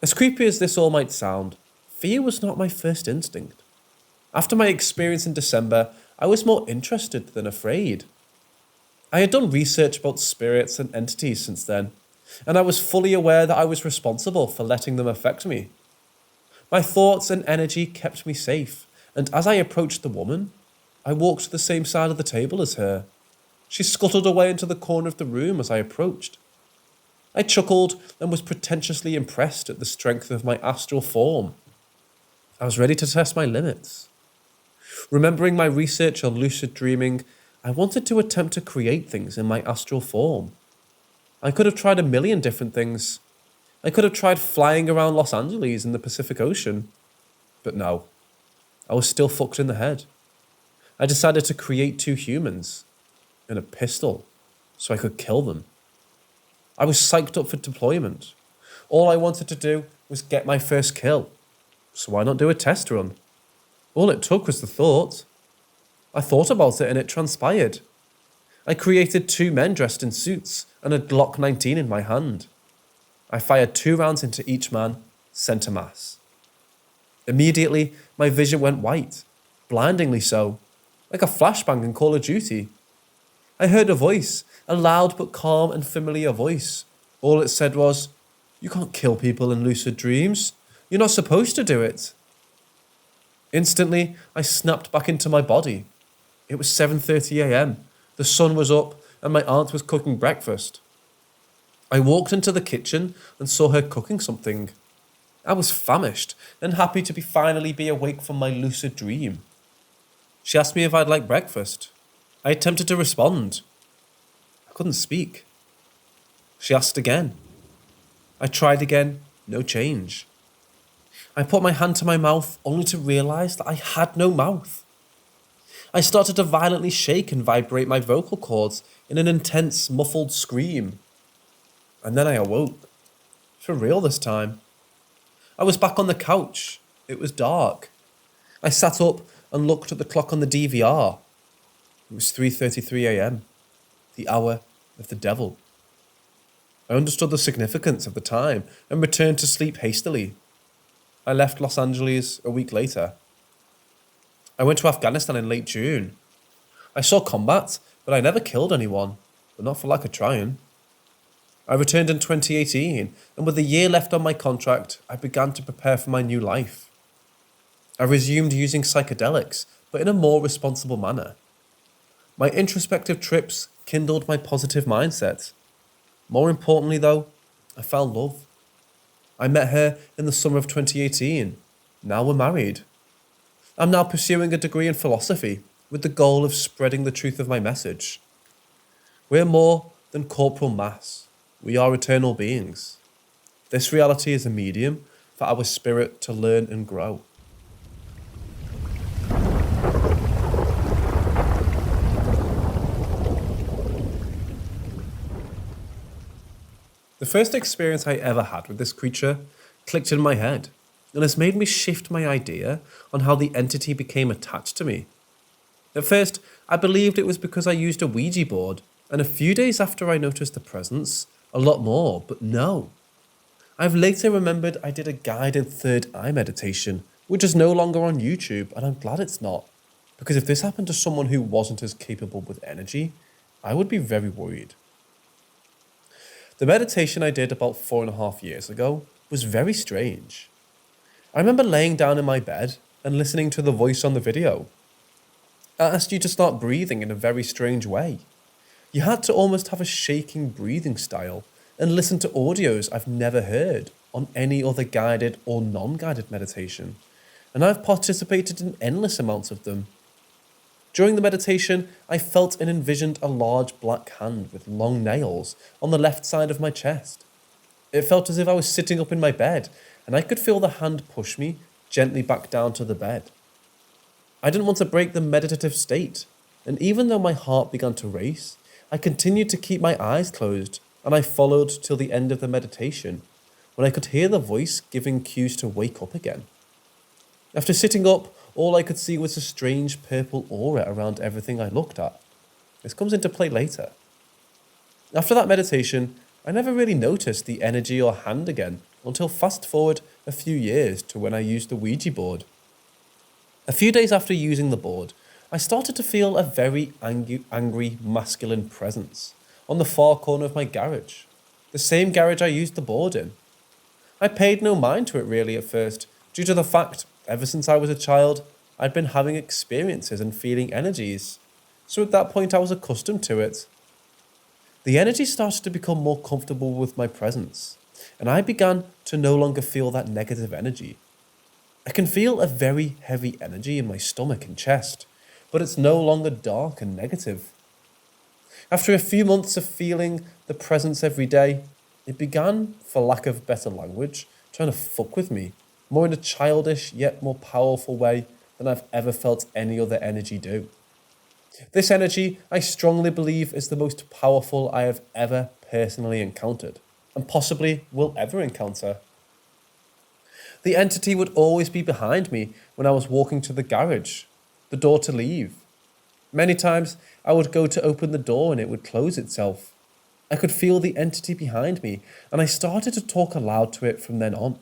As creepy as this all might sound, fear was not my first instinct. After my experience in December, I was more interested than afraid. I had done research about spirits and entities since then, and I was fully aware that I was responsible for letting them affect me. My thoughts and energy kept me safe, and as I approached the woman, I walked to the same side of the table as her. She scuttled away into the corner of the room as I approached. I chuckled and was pretentiously impressed at the strength of my astral form. I was ready to test my limits. Remembering my research on lucid dreaming, I wanted to attempt to create things in my astral form. I could have tried a million different things. I could have tried flying around Los Angeles in the Pacific Ocean. But no, I was still fucked in the head. I decided to create 2 humans and a pistol so I could kill them. I was psyched up for deployment. All I wanted to do was get my first kill. So why not do a test run? All it took was the thought. I thought about it and it transpired. I created 2 men dressed in suits and a Glock 19 in my hand. I fired 2 rounds into each man, centre mass. Immediately, my vision went white, blindingly so, like a flashbang in Call of Duty. I heard a voice, a loud but calm and familiar voice. All it said was, "You can't kill people in lucid dreams. You're not supposed to do it." Instantly, I snapped back into my body. It was 7:30 a.m. The sun was up and my aunt was cooking breakfast. I walked into the kitchen and saw her cooking something. I was famished and happy to finally be awake from my lucid dream. She asked me if I'd like breakfast. I attempted to respond. I couldn't speak. She asked again. I tried again, no change. I put my hand to my mouth only to realise that I had no mouth. I started to violently shake and vibrate my vocal cords in an intense, muffled scream. And then I awoke. For real this time. I was back on the couch. It was dark. I sat up and looked at the clock on the DVR. It was 3:33 a.m., the hour of the devil. I understood the significance of the time and returned to sleep hastily. I left Los Angeles a week later. I went to Afghanistan in late June. I saw combat, but I never killed anyone, but not for lack of trying. I returned in 2018, and with a year left on my contract, I began to prepare for my new life. I resumed using psychedelics, but in a more responsible manner. My introspective trips kindled my positive mindset. More importantly, though, I found love. I met her in the summer of 2018. Now we're married. I'm now pursuing a degree in philosophy with the goal of spreading the truth of my message. We're more than corporal mass. We are eternal beings. This reality is a medium for our spirit to learn and grow. The first experience I ever had with this creature clicked in my head and has made me shift my idea on how the entity became attached to me. At first, I believed it was because I used a Ouija board, and a few days after I noticed the presence, a lot more, but no. I've later remembered I did a guided third eye meditation, which is no longer on YouTube, and I'm glad it's not, because if this happened to someone who wasn't as capable with energy, I would be very worried. The meditation I did about 4.5 years ago was very strange. I remember laying down in my bed and listening to the voice on the video. I asked you to start breathing in a very strange way. You had to almost have a shaking breathing style and listen to audios I've never heard on any other guided or non-guided meditation, and I've participated in endless amounts of them. During the meditation, I felt and envisioned a large black hand with long nails on the left side of my chest. It felt as if I was sitting up in my bed, and I could feel the hand push me gently back down to the bed. I didn't want to break the meditative state, and even though my heart began to race, I continued to keep my eyes closed, and I followed till the end of the meditation, when I could hear the voice giving cues to wake up again. After sitting up, all I could see was a strange purple aura around everything I looked at. This comes into play later. After that meditation, I never really noticed the energy or hand again until fast forward a few years to when I used the Ouija board. A few days after using the board, I started to feel a very angry masculine presence on the far corner of my garage, the same garage I used the board in. I paid no mind to it really at first, due to the fact, ever since I was a child, I'd been having experiences and feeling energies, so at that point I was accustomed to it. The energy started to become more comfortable with my presence, and I began to no longer feel that negative energy. I can feel a very heavy energy in my stomach and chest, but it's no longer dark and negative. After a few months of feeling the presence every day, it began, for lack of better language, trying to fuck with me, more in a childish yet more powerful way than I've ever felt any other energy do. This energy, I strongly believe, is the most powerful I have ever personally encountered, and possibly will ever encounter. The entity would always be behind me when I was walking to the garage, the door to leave. Many times I would go to open the door and it would close itself. I could feel the entity behind me, and I started to talk aloud to it from then on.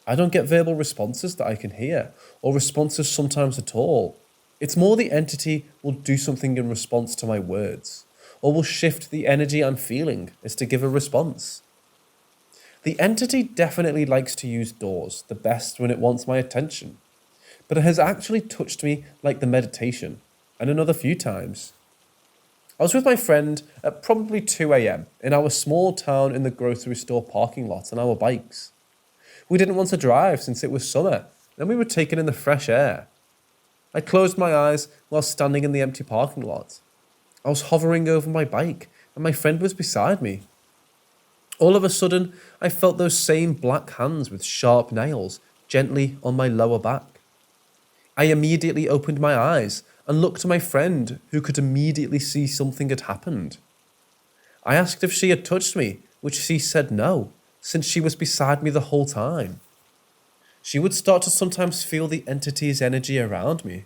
I don't get verbal responses that I can hear, or responses sometimes at all. It's more the entity will do something in response to my words, or will shift the energy I'm feeling as to give a response. The entity definitely likes to use doors the best when it wants my attention, but it has actually touched me like the meditation, and another few times. I was with my friend at probably 2 a.m. in our small town in the grocery store parking lot on our bikes. We didn't want to drive since it was summer, and we were taking in the fresh air. I closed my eyes while standing in the empty parking lot. I was hovering over my bike, and my friend was beside me. All of a sudden, I felt those same black hands with sharp nails gently on my lower back. I immediately opened my eyes and looked to my friend, who could immediately see something had happened. I asked if she had touched me, which she said no, since she was beside me the whole time. She would start to sometimes feel the entity's energy around me.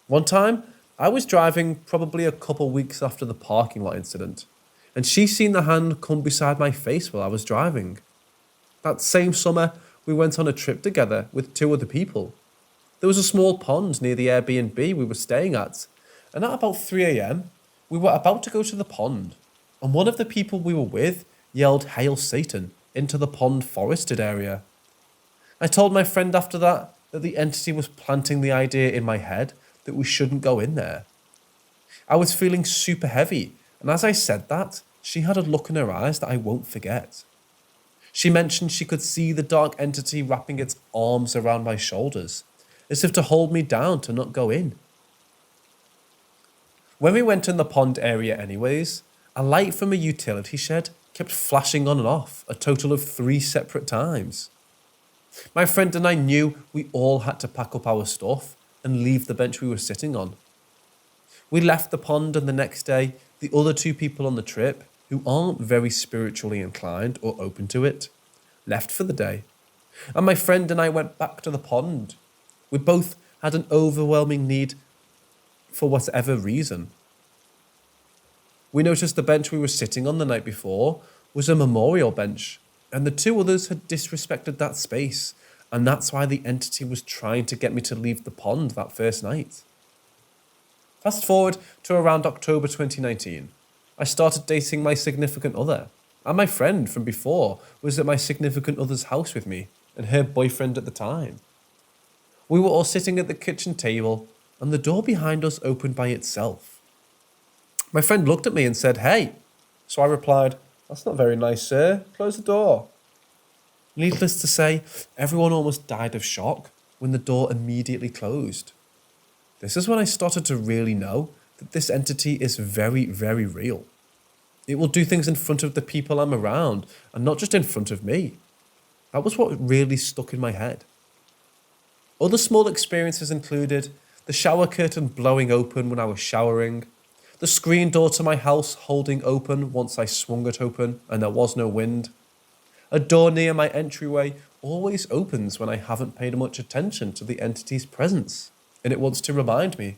One time, I was driving probably a couple weeks after the parking lot incident, and she seen the hand come beside my face while I was driving. That same summer, we went on a trip together with 2 other people. There was a small pond near the Airbnb we were staying at, and at about 3 a.m, we were about to go to the pond, and one of the people we were with yelled "Hail Satan" into the pond forested area. I told my friend after that the entity was planting the idea in my head that we shouldn't go in there. I was feeling super heavy, and as I said that, she had a look in her eyes that I won't forget. She mentioned she could see the dark entity wrapping its arms around my shoulders, as if to hold me down to not go in. When we went in the pond area anyways, a light from a utility shed kept flashing on and off a total of 3 separate times. My friend and I knew we all had to pack up our stuff and leave the bench we were sitting on. We left the pond, and the next day, the other 2 people on the trip, who aren't very spiritually inclined or open to it, left for the day. And my friend and I went back to the pond. We both had an overwhelming need for whatever reason. We noticed the bench we were sitting on the night before was a memorial bench, and the 2 others had disrespected that space, and that's why the entity was trying to get me to leave the pond that first night. Fast forward to around October 2019. I started dating my significant other, and my friend from before was at my significant other's house with me and her boyfriend at the time. We were all sitting at the kitchen table, and the door behind us opened by itself. My friend looked at me and said, "Hey." So I replied, "That's not very nice, sir. Close the door." Needless to say, everyone almost died of shock when the door immediately closed. This is when I started to really know that this entity is very, very real. It will do things in front of the people I'm around, and not just in front of me. That was what really stuck in my head. Other small experiences included the shower curtain blowing open when I was showering, the screen door to my house holding open once I swung it open and there was no wind. A door near my entryway always opens when I haven't paid much attention to the entity's presence, and it wants to remind me.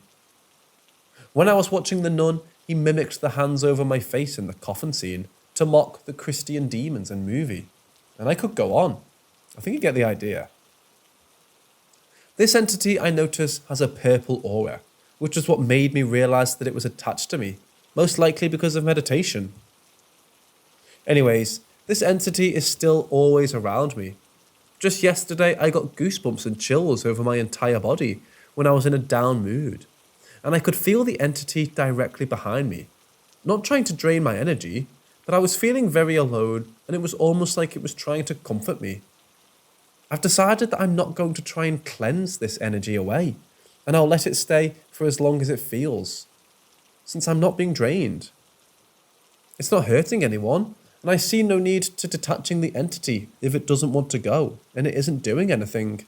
When I was watching The Nun, he mimicked the hands over my face in the coffin scene to mock the Christian demons in movie. And I could go on. I think you get the idea. This entity, I notice, has a purple aura, which is what made me realise that it was attached to me, most likely because of meditation. Anyways, this entity is still always around me. Just yesterday, I got goosebumps and chills over my entire body when I was in a down mood, and I could feel the entity directly behind me. Not trying to drain my energy, but I was feeling very alone, and it was almost like it was trying to comfort me. I've decided that I'm not going to try and cleanse this energy away, and I'll let it stay for as long as it feels, since I'm not being drained. It's not hurting anyone, and I see no need to detaching the entity if it doesn't want to go, and it isn't doing anything.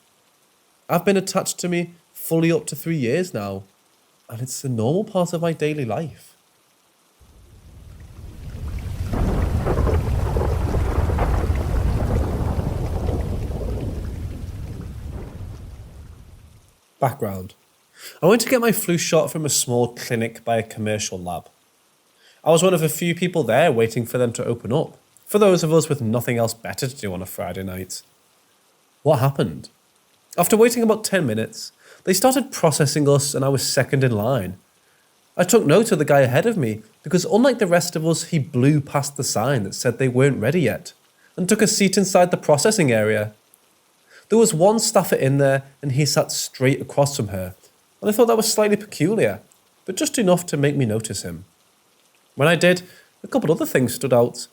I've been attached to me fully up to 3 years now, and it's a normal part of my daily life. Background. I went to get my flu shot from a small clinic by a commercial lab. I was one of a few people there waiting for them to open up, for those of us with nothing else better to do on a Friday night. What happened? After waiting about 10 minutes, they started processing us and I was second in line. I took note of the guy ahead of me because unlike the rest of us, he blew past the sign that said they weren't ready yet and took a seat inside the processing area. There was one staffer in there and he sat straight across from her, and I thought that was slightly peculiar, but just enough to make me notice him. When I did, a couple other things stood out.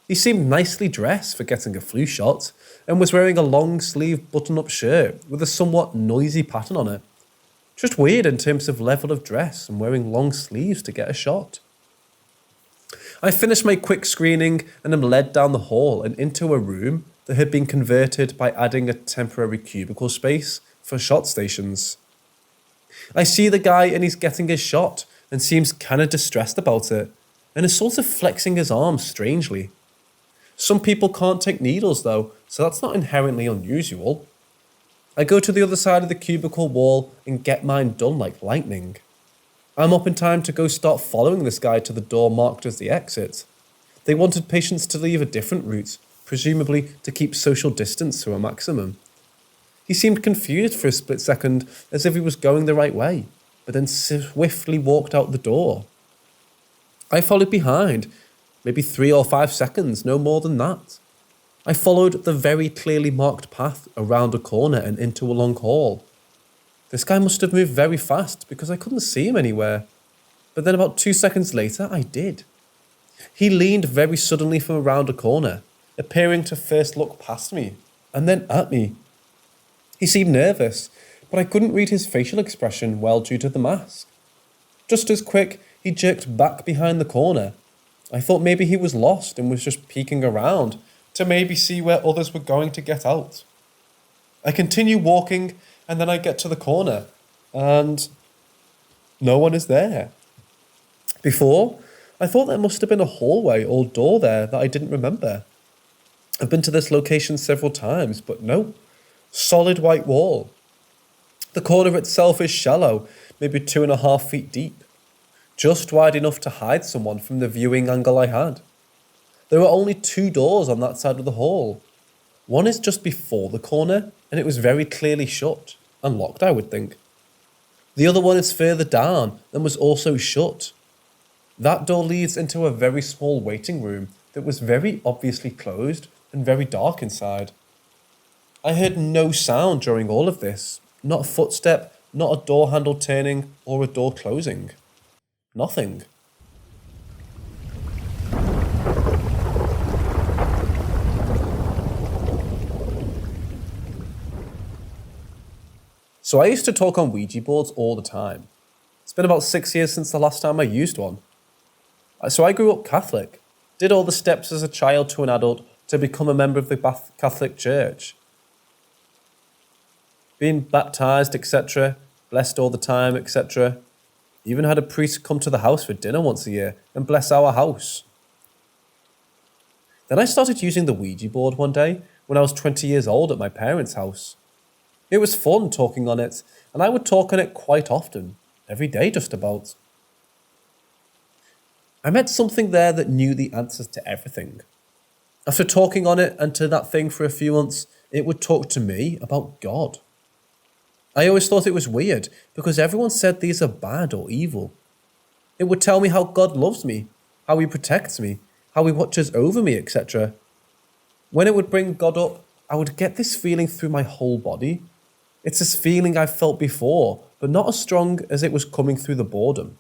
He seemed nicely dressed for getting a flu shot and was wearing a long-sleeve button-up shirt with a somewhat noisy pattern on it. Just weird in terms of level of dress and wearing long sleeves to get a shot. I finished my quick screening and am led down the hall and into a room that had been converted by adding a temporary cubicle space for shot stations. I see the guy and he's getting his shot and seems kinda distressed about it and is sort of flexing his arms strangely. Some people can't take needles though, so that's not inherently unusual. I go to the other side of the cubicle wall and get mine done like lightning. I'm up in time to go start following this guy to the door marked as the exit. They wanted patients to leave a different route, presumably to keep social distance to a maximum. He seemed confused for a split second, as if he was going the right way, but then swiftly walked out the door. I followed behind, maybe 3 or 5 seconds, no more than that. I followed the very clearly marked path around a corner and into a long hall. This guy must have moved very fast because I couldn't see him anywhere. But then about 2 seconds later, I did. He leaned very suddenly from around a corner, appearing to first look past me, and then at me. He seemed nervous, but I couldn't read his facial expression well due to the mask. Just as quick, he jerked back behind the corner. I thought maybe he was lost and was just peeking around to maybe see where others were going to get out. I continue walking, and then I get to the corner, and no one is there. Before, I thought there must have been a hallway or door there that I didn't remember. I've been to this location several times, but no. Solid white wall. The corner itself is shallow, maybe 2.5 feet deep. Just wide enough to hide someone from the viewing angle I had. There are only 2 doors on that side of the hall. One is just before the corner, and it was very clearly shut, and locked I would think. The other one is further down, and was also shut. That door leads into a very small waiting room that was very obviously closed and very dark inside. I heard no sound during all of this, not a footstep, not a door handle turning, or a door closing. Nothing. So I used to talk on Ouija boards all the time. It's been about 6 years since the last time I used one. So I grew up Catholic, did all the steps as a child to an adult to become a member of the Catholic Church. being baptized, etc., blessed all the time, etc. Even had a priest come to the house for dinner once a year and bless our house. Then I started using the Ouija board one day when I was 20 years old at my parents' house. It was fun talking on it, and I would talk on it quite often, every day just about. I met something there that knew the answers to everything. After talking on it and to that thing for a few months, it would talk to me about God. I always thought it was weird because everyone said these are bad or evil. It would tell me how God loves me, how he protects me, how he watches over me, etc. When it would bring God up, I would get this feeling through my whole body. It's this feeling I've felt before, but not as strong as it was coming through the boredom.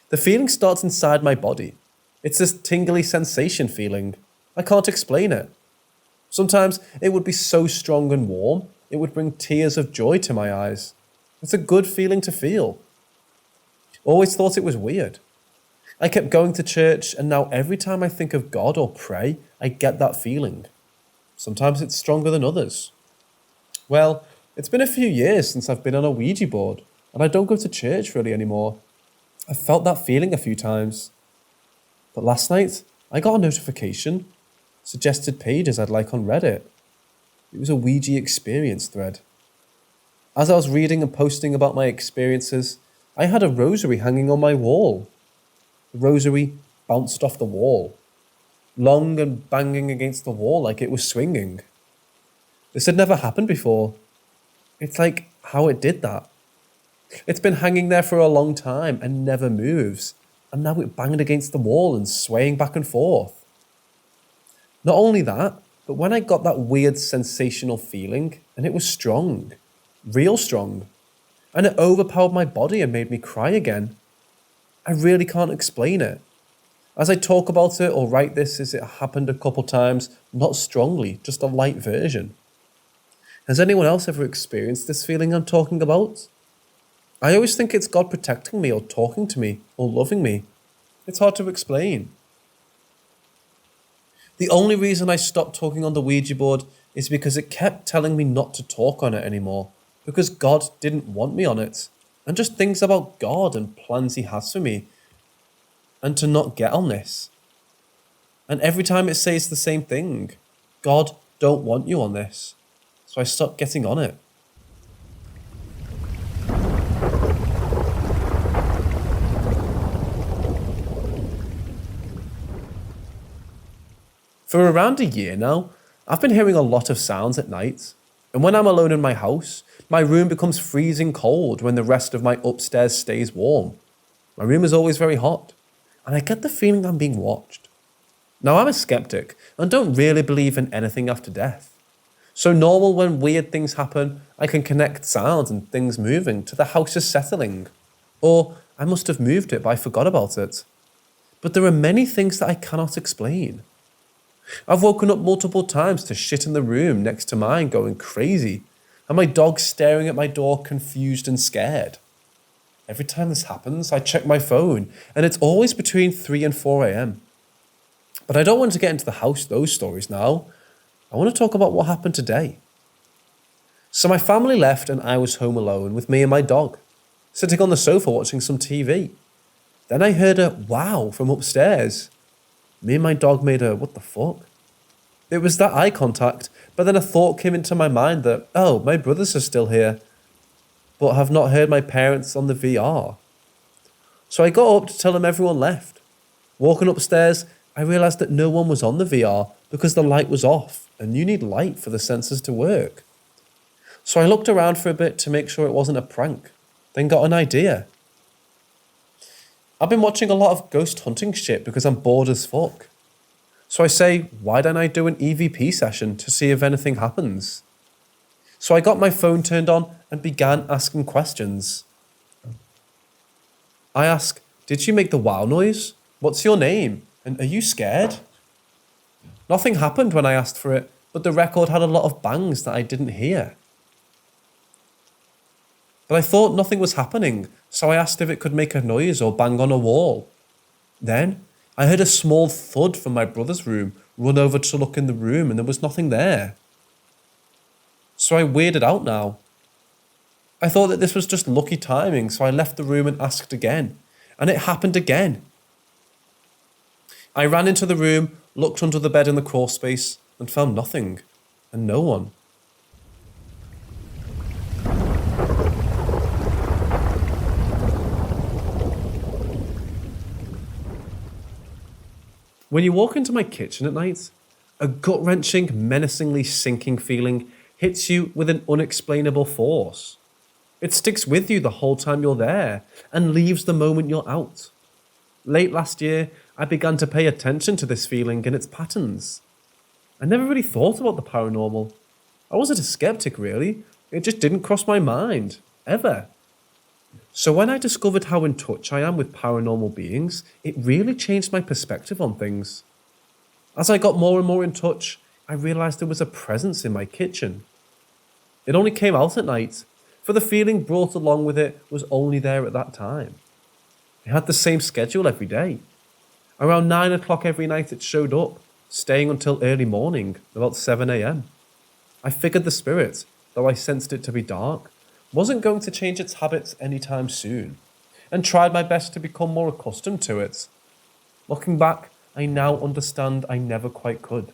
The feeling starts inside my body. It's this tingly sensation feeling. I can't explain it. Sometimes it would be so strong and warm, it would bring tears of joy to my eyes. It's a good feeling to feel. Always thought it was weird. I kept going to church, and now every time I think of God or pray, I get that feeling. Sometimes it's stronger than others. Well, it's been a few years since I've been on a Ouija board, and I don't go to church really anymore. I've felt that feeling a few times. But last night, I got a notification. Suggested pages I'd like on Reddit. It was a Ouija experience thread. As I was reading and posting about my experiences, I had a rosary hanging on my wall. The rosary bounced off the wall, long and banging against the wall like it was swinging. This had never happened before. It's like how it did that. It's been hanging there for a long time and never moves, and now it banged against the wall and swaying back and forth. Not only that, but when I got that weird sensational feeling, and it was strong, real strong, and it overpowered my body and made me cry again. I really can't explain it. As I talk about it or write this, as it happened a couple times, not strongly, just a light version. Has anyone else ever experienced this feeling I'm talking about? I always think it's God protecting me or talking to me or loving me. It's hard to explain. The only reason I stopped talking on the Ouija board is because it kept telling me not to talk on it anymore, because God didn't want me on it, and just things about God and plans he has for me, and to not get on this. And every time it says the same thing, God don't want you on this. So I stopped getting on it. For around a year now, I've been hearing a lot of sounds at night, and when I'm alone in my house, my room becomes freezing cold when the rest of my upstairs stays warm. My room is always very hot, and I get the feeling I'm being watched. Now I'm a skeptic and don't really believe in anything after death. So normal when weird things happen, I can connect sounds and things moving to the house is settling. Or I must have moved it but I forgot about it. But there are many things that I cannot explain. I've woken up multiple times to shit in the room next to mine going crazy, and my dog staring at my door confused and scared. Every time this happens, I check my phone, and it's always between 3 and 4 a.m. But I don't want to get into those stories now. I want to talk about what happened today. So my family left and I was home alone with me and my dog, sitting on the sofa watching some TV. Then I heard a wow from upstairs. Me and my dog made a what the fuck? It was that eye contact, but then a thought came into my mind that, oh, my brothers are still here, but have not heard my parents on the VR. So I got up to tell them everyone left. Walking upstairs, I realised that no one was on the VR because the light was off, and you need light for the sensors to work. So I looked around for a bit to make sure it wasn't a prank, then got an idea. I've been watching a lot of ghost hunting shit because I'm bored as fuck. So I say, why don't I do an EVP session to see if anything happens? So I got my phone turned on and began asking questions. I ask, did you make the wow noise? What's your name? And are you scared? Nothing happened when I asked for it, but the record had a lot of bangs that I didn't hear. But I thought nothing was happening, so I asked if it could make a noise or bang on a wall. Then I heard a small thud from my brother's room, run over to look in the room, and there was nothing there. so I weirded out now. I thought that this was just lucky timing, so I left the room and asked again, and it happened again. I ran into the room, looked under the bed in the crawl space, and found nothing, and no one. When you walk into my kitchen at night, a gut-wrenching, menacingly sinking feeling hits you with an unexplainable force. It sticks with you the whole time you're there and leaves the moment you're out. Late last year, I began to pay attention to this feeling and its patterns. I never really thought about the paranormal. I wasn't a skeptic, really. It just didn't cross my mind, ever. So when I discovered how in touch I am with paranormal beings, it really changed my perspective on things. As I got more and more in touch, I realised there was a presence in my kitchen. It only came out at night, for the feeling brought along with it was only there at that time. It had the same schedule every day. Around 9 o'clock every night it showed up, staying until early morning, about 7 a.m. I figured the spirit, though I sensed it to be dark, wasn't going to change its habits anytime soon, and tried my best to become more accustomed to it. Looking back, I now understand I never quite could.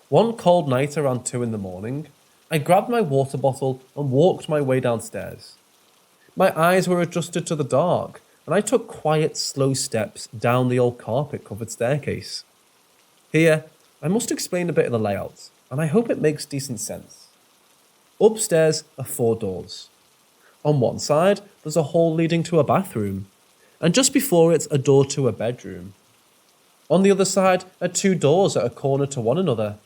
One cold night around 2 in the morning, I grabbed my water bottle and walked my way downstairs. My eyes were adjusted to the dark, and I took quiet, slow steps down the old carpet-covered staircase. Here, I must explain a bit of the layout, and I hope it makes decent sense. Upstairs are 4 doors. On one side, there's a hall leading to a bathroom, and just before it, a door to a bedroom. On the other side are 2 doors at a corner to one another.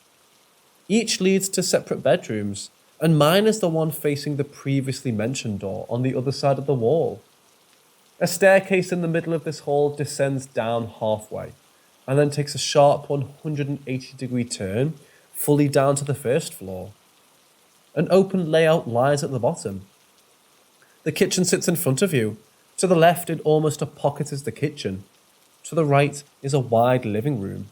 Each leads to separate bedrooms, and mine is the one facing the previously mentioned door on the other side of the wall. A staircase in the middle of this hall descends down halfway, and then takes a sharp 180-degree turn, fully down to the first floor. An open layout lies at the bottom. The kitchen sits in front of you. To the left, in almost a pocket, is the kitchen. To the right is a wide living room.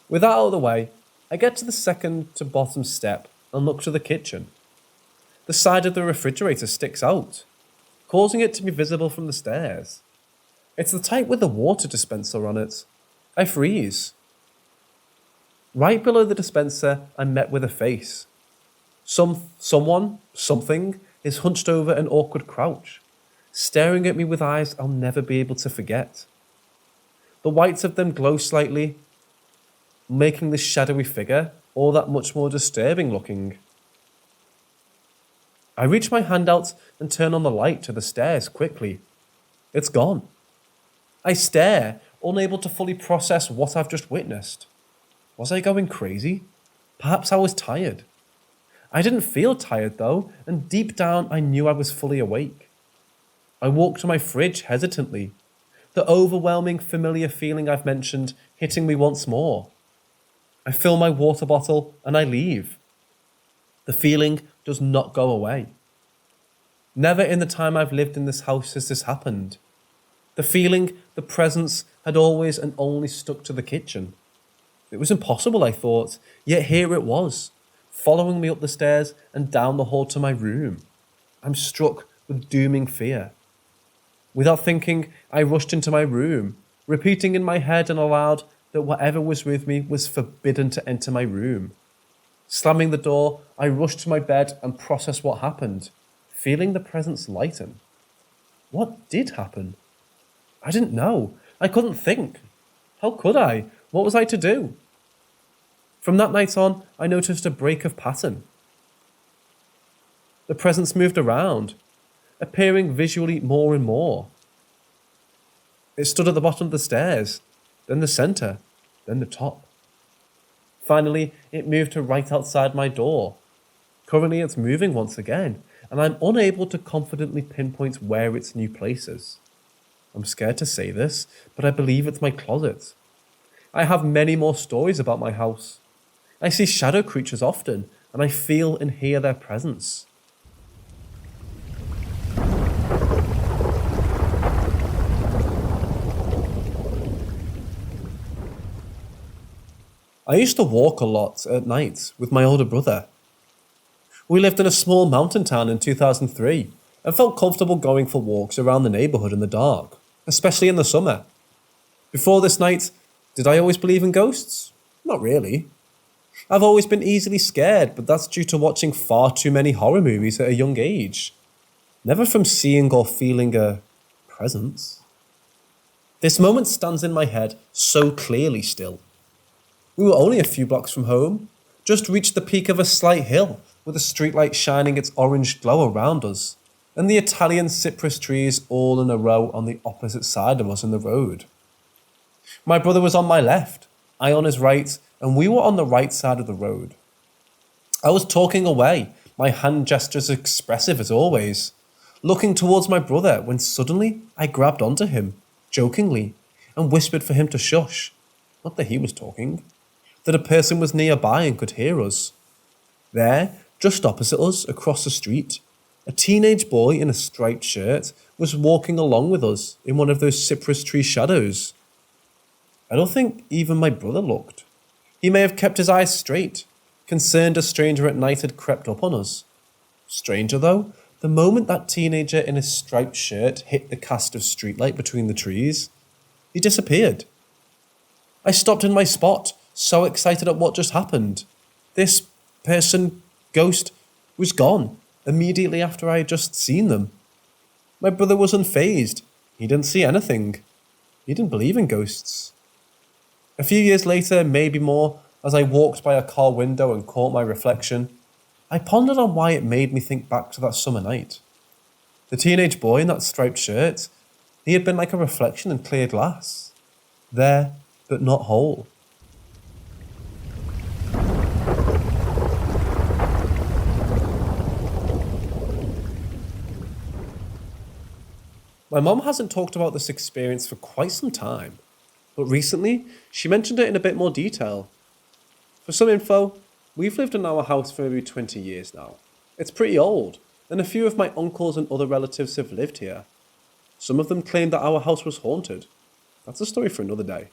With that out of the way, I get to the second to bottom step and look to the kitchen. The side of the refrigerator sticks out, causing it to be visible from the stairs. It's the type with the water dispenser on it. I freeze. Right below the dispenser, I'm met with a face. Something is hunched over an awkward crouch, staring at me with eyes I'll never be able to forget. The whites of them glow slightly, making this shadowy figure all that much more disturbing looking. I reach my hand out and turn on the light to the stairs quickly. It's gone. I stare, unable to fully process what I've just witnessed. Was I going crazy? Perhaps I was tired. I didn't feel tired though, and deep down I knew I was fully awake. I walked to my fridge hesitantly, the overwhelming familiar feeling I've mentioned hitting me once more. I fill my water bottle and I leave. The feeling does not go away. Never in the time I've lived in this house has this happened. The feeling, the presence, had always and only stuck to the kitchen. It was impossible, I thought, yet here it was, following me up the stairs and down the hall to my room. I'm struck with dooming fear. Without thinking, I rushed into my room, repeating in my head and aloud that whatever was with me was forbidden to enter my room. Slamming the door, I rushed to my bed and processed what happened, feeling the presence lighten. What did happen? I didn't know. I couldn't think. How could I? What was I to do? From that night on, I noticed a break of pattern. The presence moved around, appearing visually more and more. It stood at the bottom of the stairs, then the centre, then the top. Finally, it moved to right outside my door. Currently, it's moving once again, and I'm unable to confidently pinpoint where its new place is. I'm scared to say this, but I believe it's my closet. I have many more stories about my house. I see shadow creatures often, and I feel and hear their presence. I used to walk a lot at night with my older brother. We lived in a small mountain town in 2003 and felt comfortable going for walks around the neighbourhood in the dark, especially in the summer. Before this night, did I always believe in ghosts? Not really. I've always been easily scared, but that's due to watching far too many horror movies at a young age. Never from seeing or feeling a presence. This moment stands in my head so clearly still. We were only a few blocks from home, just reached the peak of a slight hill with a streetlight shining its orange glow around us, and the Italian cypress trees all in a row on the opposite side of us in the road. My brother was on my left, I on his right, and we were on the right side of the road. I was talking away, my hand gestures expressive as always, looking towards my brother when suddenly I grabbed onto him, jokingly, and whispered for him to shush. Not that he was talking, that a person was nearby and could hear us. There, just opposite us, across the street, a teenage boy in a striped shirt was walking along with us in one of those cypress tree shadows. I don't think even my brother looked. He may have kept his eyes straight, concerned a stranger at night had crept up on us. Stranger though, the moment that teenager in his striped shirt hit the cast of streetlight between the trees, he disappeared. I stopped in my spot, so excited at what just happened. This ghost, was gone immediately after I had just seen them. My brother was unfazed. He didn't see anything. He didn't believe in ghosts. A few years later, maybe more, as I walked by a car window and caught my reflection, I pondered on why it made me think back to that summer night. The teenage boy in that striped shirt, he had been like a reflection in clear glass. There, but not whole. My mom hasn't talked about this experience for quite some time, but recently she mentioned it in a bit more detail. For some info, we've lived in our house for maybe 20 years now. It's pretty old, and a few of my uncles and other relatives have lived here. Some of them claim that our house was haunted. That's a story for another day.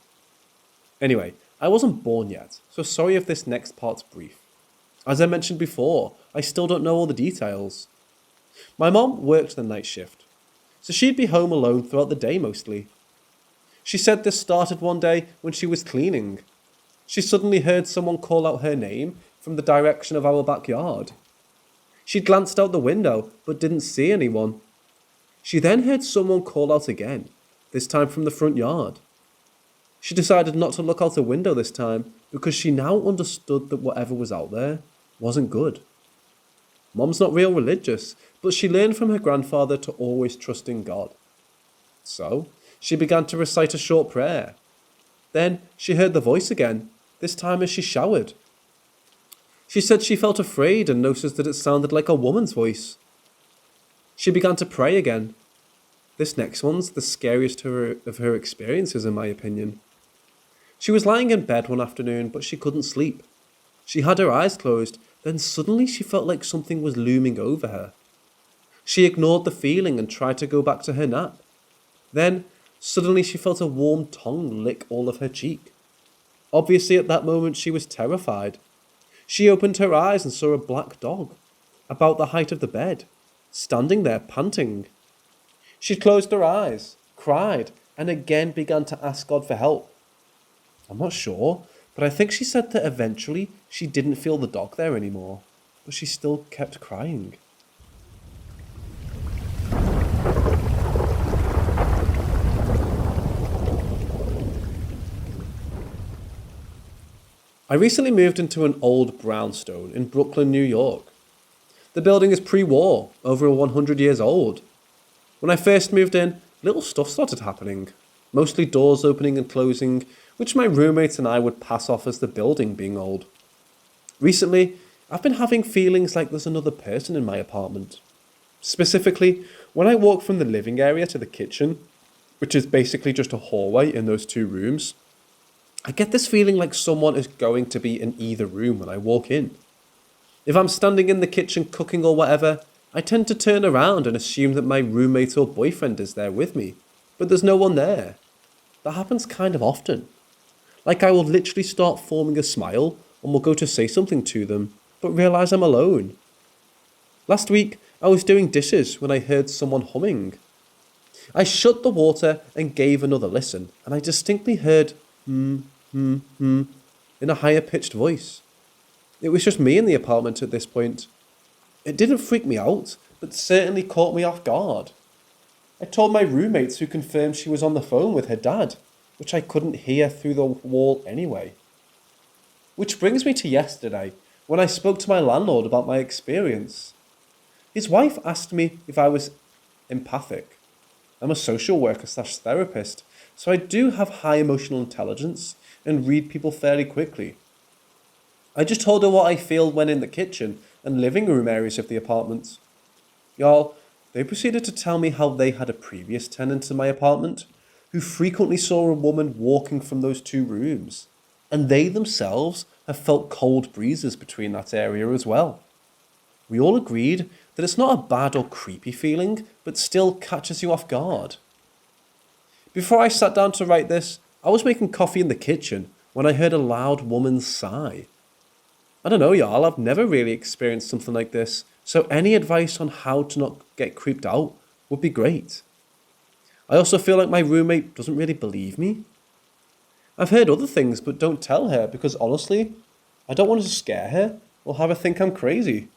Anyway, I wasn't born yet, so sorry if this next part's brief. As I mentioned before, I still don't know all the details. My mom worked the night shift, so she'd be home alone throughout the day mostly. She said this started one day when she was cleaning. She suddenly heard someone call out her name from the direction of our backyard. She glanced out the window but didn't see anyone. She then heard someone call out again, this time from the front yard. She decided not to look out the window this time because she now understood that whatever was out there wasn't good. Mom's not real religious, but she learned from her grandfather to always trust in God. So, she began to recite a short prayer. Then she heard the voice again, this time as she showered. She said she felt afraid and noticed that it sounded like a woman's voice. She began to pray again. This next one's the scariest of her experiences, in my opinion. She was lying in bed one afternoon, but she couldn't sleep. She had her eyes closed, then suddenly she felt like something was looming over her. She ignored the feeling and tried to go back to her nap. Then, suddenly she felt a warm tongue lick all of her cheek. Obviously at that moment she was terrified. She opened her eyes and saw a black dog, about the height of the bed, standing there panting. She closed her eyes, cried, and again began to ask God for help. I'm not sure, but I think she said that eventually she didn't feel the dog there anymore, but she still kept crying. I recently moved into an old brownstone in Brooklyn, New York. The building is pre-war, over 100 years old. When I first moved in, little stuff started happening, mostly doors opening and closing, which my roommates and I would pass off as the building being old. Recently, I've been having feelings like there's another person in my apartment. Specifically, when I walk from the living area to the kitchen, which is basically just a hallway in those two rooms, I get this feeling like someone is going to be in either room when I walk in. If I'm standing in the kitchen cooking or whatever, I tend to turn around and assume that my roommate or boyfriend is there with me, but there's no one there. That happens kind of often. Like I will literally start forming a smile and will go to say something to them, but realise I'm alone. Last week, I was doing dishes when I heard someone humming. I shut the water and gave another listen, and I distinctly heard in a higher pitched voice. It was just me in the apartment at this point. It didn't freak me out, but certainly caught me off guard. I told my roommates, who confirmed she was on the phone with her dad, which I couldn't hear through the wall anyway. Which brings me to yesterday, when I spoke to my landlord about my experience. His wife asked me if I was empathic. I'm a social worker slash therapist, so I do have high emotional intelligence and read people fairly quickly. I just told her what I feel when in the kitchen and living room areas of the apartment. Y'all, they proceeded to tell me how they had a previous tenant in my apartment who frequently saw a woman walking from those two rooms, and they themselves have felt cold breezes between that area as well. We all agreed that it's not a bad or creepy feeling, but still catches you off guard. Before I sat down to write this, I was making coffee in the kitchen when I heard a loud woman's sigh. I don't know, y'all, I've never really experienced something like this, so any advice on how to not get creeped out would be great. I also feel like my roommate doesn't really believe me. I've heard other things but don't tell her because honestly, I don't want to scare her or have her think I'm crazy.